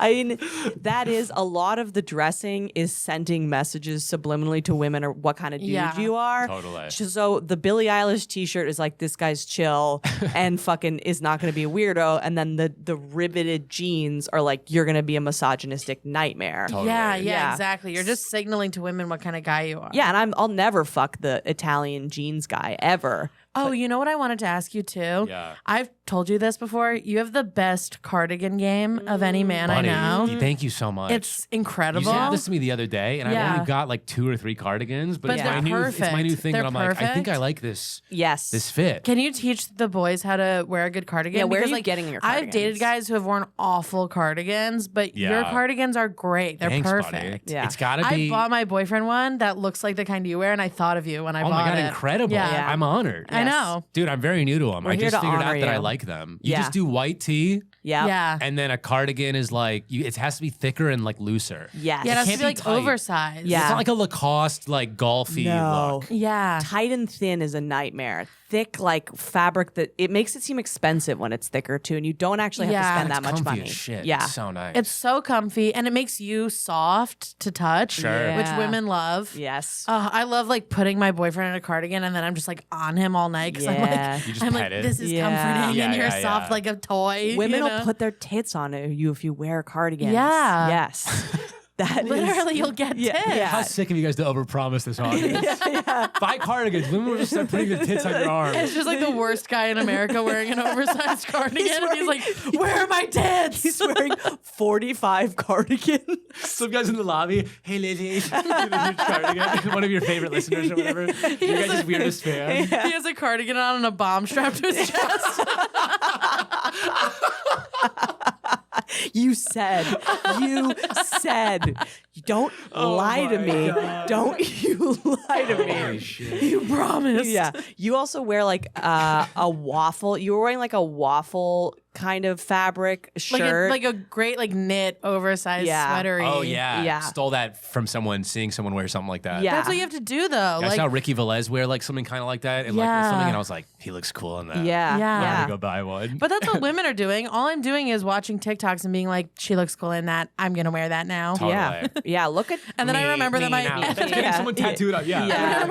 I mean, that is a lot of the dressing is sending messages subliminally to women or what kind of dude Yeah. you are. Totally. So the Billie Eilish t-shirt is like, this guy's chill and fucking is not going to be a weirdo. And then the riveted jeans are like, you're going to be a misogynistic nightmare. Totally. Yeah, Yeah. exactly. You're just signaling to women what kind of guy you are. Yeah, and I'll never fuck the Italian jeans guy ever. Oh, you know what I wanted to ask you too? Yeah. I've told you this before. You have the best cardigan game of any man Buddy, I know. thank you so much. It's you incredible. sent this to me the other day, and Yeah. I've only got like 2 or 3 cardigans, but, But it's, they're my new, it's my new perfect. thing They're that I'm like, I think perfect. I like this Yes. fit. Can you teach the boys how to wear a good cardigan? Yeah, where are Because, you like, getting your I've cardigans? dated guys who have worn awful cardigans, but your Yeah. cardigans are great. They're Thanks, buddy. perfect. Yeah. It's got to I be. bought my boyfriend one that looks like the kind you wear, and I thought of you when I Oh bought my god, it. incredible! Yeah. I'm honored. I know. Dude, I'm very new to them. We're I here just to figured out honor that I you. like them. You Yeah. just do white tee, Yep. Yeah. and then a cardigan is like, it has to be thicker and like looser. Yes. Yeah, it has to can't be be like tight. oversized. Yeah. It's not like a Lacoste, like golfy No. look. Yeah. Tight and thin is a nightmare. Thick, like fabric that it makes it seem expensive when it's thicker too, and you don't actually have to Yeah. spend It's that much comfy money. as shit. Yeah. It's so nice. It's so comfy and it makes you soft to touch, Sure. which Yeah. women love. Yes. I love like putting my boyfriend in a cardigan and then I'm just like on him all night because Yeah. You just I'm pet like, it. this is Yeah. comforting Yeah, and you're yeah, soft yeah. like a toy. Women you will know? put their tits on you if you wear cardigans. Yeah. Yes. That is- Literally, you'll get Yeah, tits. yeah. How sick of you guys to overpromise this audience. Buy cardigans. Women will just start putting the tits on your arm. It's just like the worst guy in America wearing an oversized cardigan. And he's like, where are my tits? He's wearing 45 cardigans. Some guys in the lobby, hey lady, cardigan. One of your favorite listeners or whatever. Your guys' weirdest fan. He has a cardigan on and a bomb strapped to his chest. You said, don't lie to my me. God. Don't you lie to me. Holy shit. You promised. Yeah. You also wear like a waffle. You were wearing like a waffle kind of fabric shirt. Like a great like knit oversized Yeah. sweatery. Oh yeah. Yeah. Stole that from seeing someone wear something like that. Yeah. That's what you have to do though. I Like saw Ricky Velez wear like something kind of like that and Yeah. like something, and I was like, he looks cool in that. yeah. Yeah. I'm Yeah. gonna go buy one. but that's what women are doing. All I'm doing is watching TikToks and being like, she looks cool in that. I'm gonna wear that now. Totally. Yeah. Yeah. Look at And then I remember that my now. That's Yeah. getting someone tattooed up. Yeah. Yeah.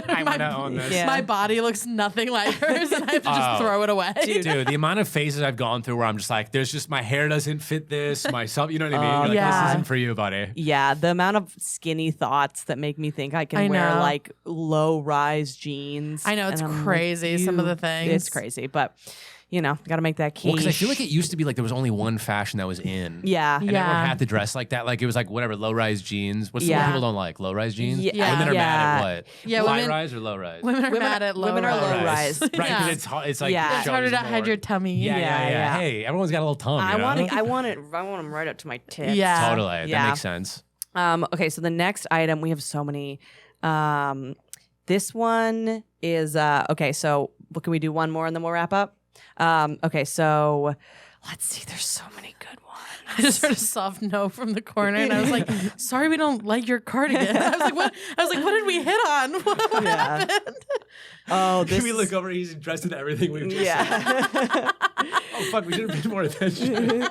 I want to own this. Yeah. my body looks nothing like hers and I have to just Oh. throw it away. Dude, the amount of phases I've gone through where I'm just like, there's just my hair doesn't fit this, myself, you know what I mean? You're like, Yeah. this isn't for you, buddy. Yeah, the amount of skinny thoughts that make me think I can I wear know. like low rise jeans. I know, it's And I'm like, crazy, some of the things. It's crazy, but you know, got to make that key. Well, because I feel like it used to be like there was only one fashion that was in. yeah, And Yeah. everyone had to dress like that. Like it was like whatever, low rise jeans. What some Yeah. people don't like? Low rise jeans? Yeah. Women are Yeah. mad at what? Yeah, High women- rise or low rise? Women are Women- mad at low women are low rise. Right, because Yeah. it's like Yeah. It's harder shows to hide more. your tummy. Yeah, yeah, Yeah. Hey, everyone's got a little tongue. I you know? want them right up to my tits. Yeah. Totally. Yeah. That makes sense. Okay, so the next item, we have so many. This one is okay. So what can we do? One more and then we'll wrap up. Okay, so let's see. There's so many good ones. I just heard a soft no from the corner, and I was like, "Sorry, we don't like your cardigan." I was like, "What? What did we hit on? What Yeah. happened?" Oh, this. Can we look over? He's dressed in everything we've just said. Yeah. Oh, fuck. We should have paid more attention.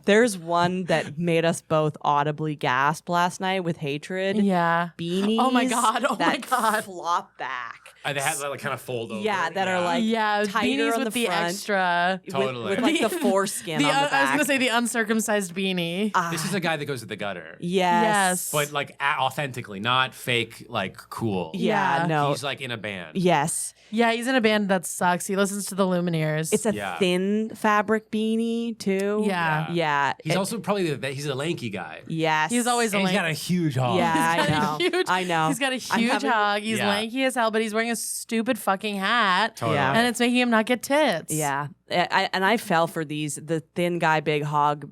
There's one that made us both audibly gasp last night with hatred. Yeah. Beanies. Oh my God, oh my that God. flop back. They had that like kind of fold over. Yeah, that are like Yeah, tighter beanies on with the front. extra. Totally. With like the foreskin on the back. I was gonna say the uncircumcised beanie. This is a guy that goes to the gutter. Yes. But like authentically, not fake, like cool. Yeah, Yeah. no. He's like in a band. Yes. Yeah, he's in a band that sucks. He listens to the Lumineers. It's a Yeah. thin fabric beanie too. Yeah. Yeah. He's also probably he's a lanky guy. Yes. He's always a And he's lanky. got a huge hog. Yeah, He's got I a know. huge- I know. He's got a I'm huge having- hog. He's Yeah. lanky as hell, but he's wearing a stupid fucking hat. Totally. Yeah. And it's making him not get tits. Yeah. I fell for these. The thin guy, big hog,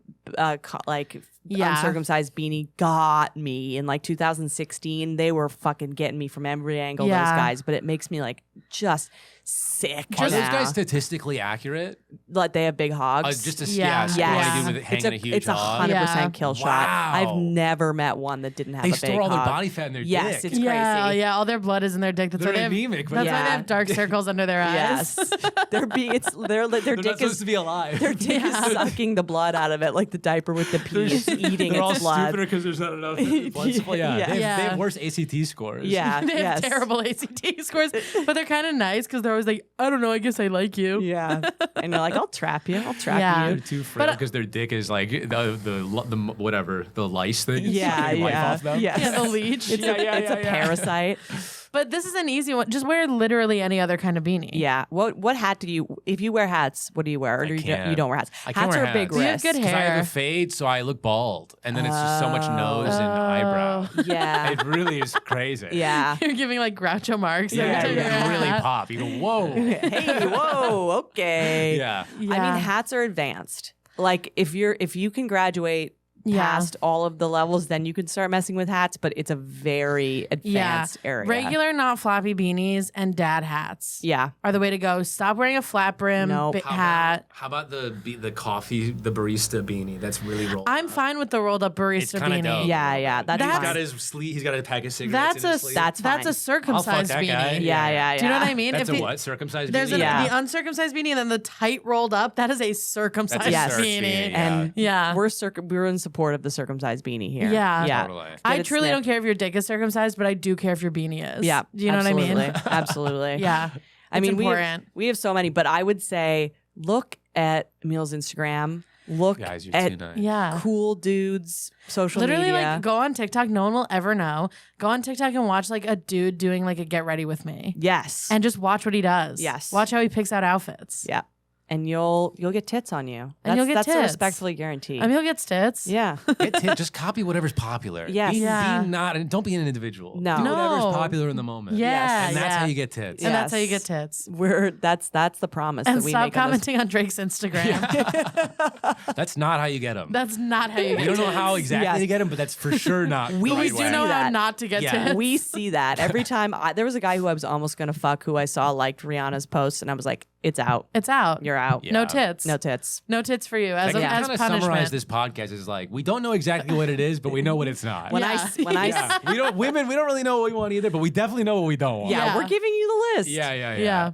Yeah. uncircumcised beanie got me in like 2016. They were fucking getting me from every angle, Yeah. those guys. But it makes me like just sick. Are those now. guys statistically accurate? Like they have big hogs. Just a Yeah. yeah, Yes. somebody with it hanging a huge it's a hog. 100% Yeah. kill shot. Wow. I've never met one that didn't have They a big store all their hog. body fat in their Yes, dick. it's Yeah, crazy. yeah, all their blood is in their dick. That's They're why they have, anemic, but that's why Yeah. they have dark circles under their eyes. Yes, their They're dick not supposed is to be alive. their dick is sucking the blood out of it like the diaper with the pee. It's eating They're all its blood. stupider because there's not enough blood supply. Yeah, Yeah. They, have, Yeah. they have worse ACT scores. Yeah, They have yes. terrible ACT scores, but they're kind of nice because they're always like, I don't know, I guess I like you. Yeah, and you're like, I'll trap you. I'll trap Yeah. They're you. too frail But- because their dick is like the whatever the lice thing. It's Yeah, sucking life yeah, off them. yes. Yeah, the leech. It's a parasite. But this is an easy one. Just wear literally any other kind of beanie. Yeah. What hat do you? If you wear hats, what do you wear? Or do can't. you don't wear hats? I can't Hats wear are a big hats. You have risk. good Because I have hair. a fade, so I look bald, and then it's just so much nose and eyebrow. Yeah. It really is crazy. Yeah. You're giving like Groucho Marx. Yeah, every time you you're in a really hat. pop. You go, whoa. Hey, whoa, okay. Yeah. I mean, hats are advanced. Like if you can graduate past all of the levels, then you can start messing with hats, but it's a very advanced area. Regular, not floppy beanies and dad hats. Yeah. Are the way to go. Stop wearing a flat brim hat. How about the coffee, the barista beanie? That's really rolled. I'm fine with the rolled up barista kinda beanie. dope. Yeah. That's He's fine. got his sleeve. He's got a pack of cigarettes. That's in his sleeve. That's fine. a circumcised that beanie. guy. Yeah. Do you know what I mean? That's If a the- what? Circumcised There's beanie? the uncircumcised beanie and then the tight rolled up. That is a circumcised Yes. beanie. And Yeah. we're in support of the circumcised beanie here. Yeah. Yeah. Totally. I Get it truly snipped. don't care if your dick is circumcised, but I do care if your beanie is. Yeah. Do you know what I mean? Absolutely. Yeah. I It's mean, important. we have so many, but I would say look at Emil's Instagram. Look Guys, you're at too nice. Yeah. cool dudes social Literally, media. like, go on TikTok. No one will ever know. Go on TikTok and watch like a dude doing like a get ready with me, yes. and just watch what he does. Yes. Watch how he picks out outfits. yeah. And you'll get tits on you. And you'll get that's a tits. respectfully guarantee. I mean, he'll get tits. yeah. Just copy whatever's popular. Yes. Be, Yeah. be not, don't be an individual. No. Do whatever's No. popular in the moment. Yeah. And that's yeah. how you get tits. And that's how you Yes. get tits. That's the promise And that we stop make on this. commenting on Drake's Instagram. That's not how you get them. That's not how you get We don't know tits. how exactly Yes. to get them, but that's for sure not We the right do way. know how that. not to get Yeah. tits. We see that every time. There was a guy who I was almost gonna fuck who I saw liked Rihanna's post, and I was like, "It's out. It's out. You're out. Yeah. No tits. No tits." No tits for you as That a, can as kind of summarize punishment. this podcast is like, we don't know exactly what it is, but we know what it's not. When Yeah. yeah. we don't really know what we want either, but we definitely know what we don't want. Yeah, Yeah. we're giving you the list. Yeah.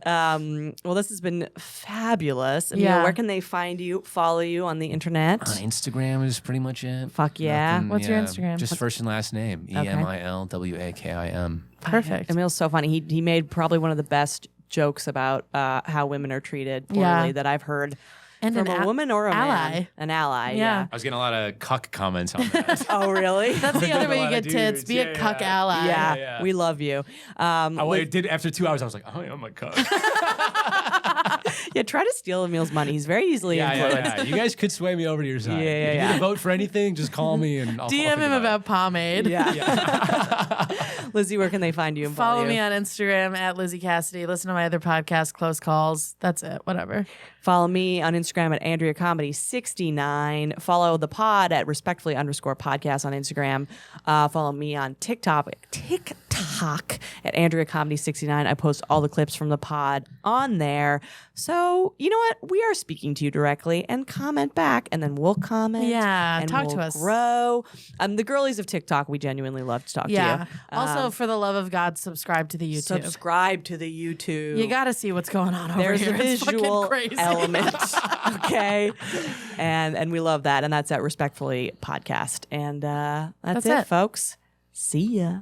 Well, this has been fabulous. Emil, Yeah. where can they find you, follow you on the internet? Instagram is pretty much it. Fuck yeah. Nothing, What's your Instagram? Just first and last name. EMILWAKIM. Perfect. Emil's so funny. He made probably one of the best jokes about how women are treated poorly Yeah. that I've heard And from an a woman or a ally. man. An ally. Yeah. I was getting a lot of cuck comments on that. Oh, really? That's the other way you lot of get tits. dudes. Be a Yeah, cuck yeah. ally. yeah, yeah. we love you. I did after 2 hours. I was like, oh, I'm a cuck. Yeah, try to steal Emil's money. He's very easily influenced. You guys could sway me over to your side. Yeah, If you need to vote for anything, just call me and I'll DM think him it. about pomade. Yeah. Lizzie, where can they find you and Follow you? me on Instagram at Lizzie Cassidy. Listen to my other podcast, Close Calls. That's it. Whatever. Follow me on Instagram at Andrea Comedy 69. Follow the pod at respectfully_podcast on Instagram. Follow me on TikTok at Andrea Comedy 69. I post all the clips from the pod on there. So you know what? We are speaking to you directly, and comment back, and then we'll comment. Yeah, and talk we'll to us. Grow. The girlies of TikTok, we genuinely love to talk to Yeah. you. Also, for the love of God, subscribe to the YouTube. Subscribe to the YouTube. You got to see what's going on over There's here. a It's fucking visual crazy. element, okay, and we love that, and that's at Respectfully Podcast, and that's it, it. folks. See ya.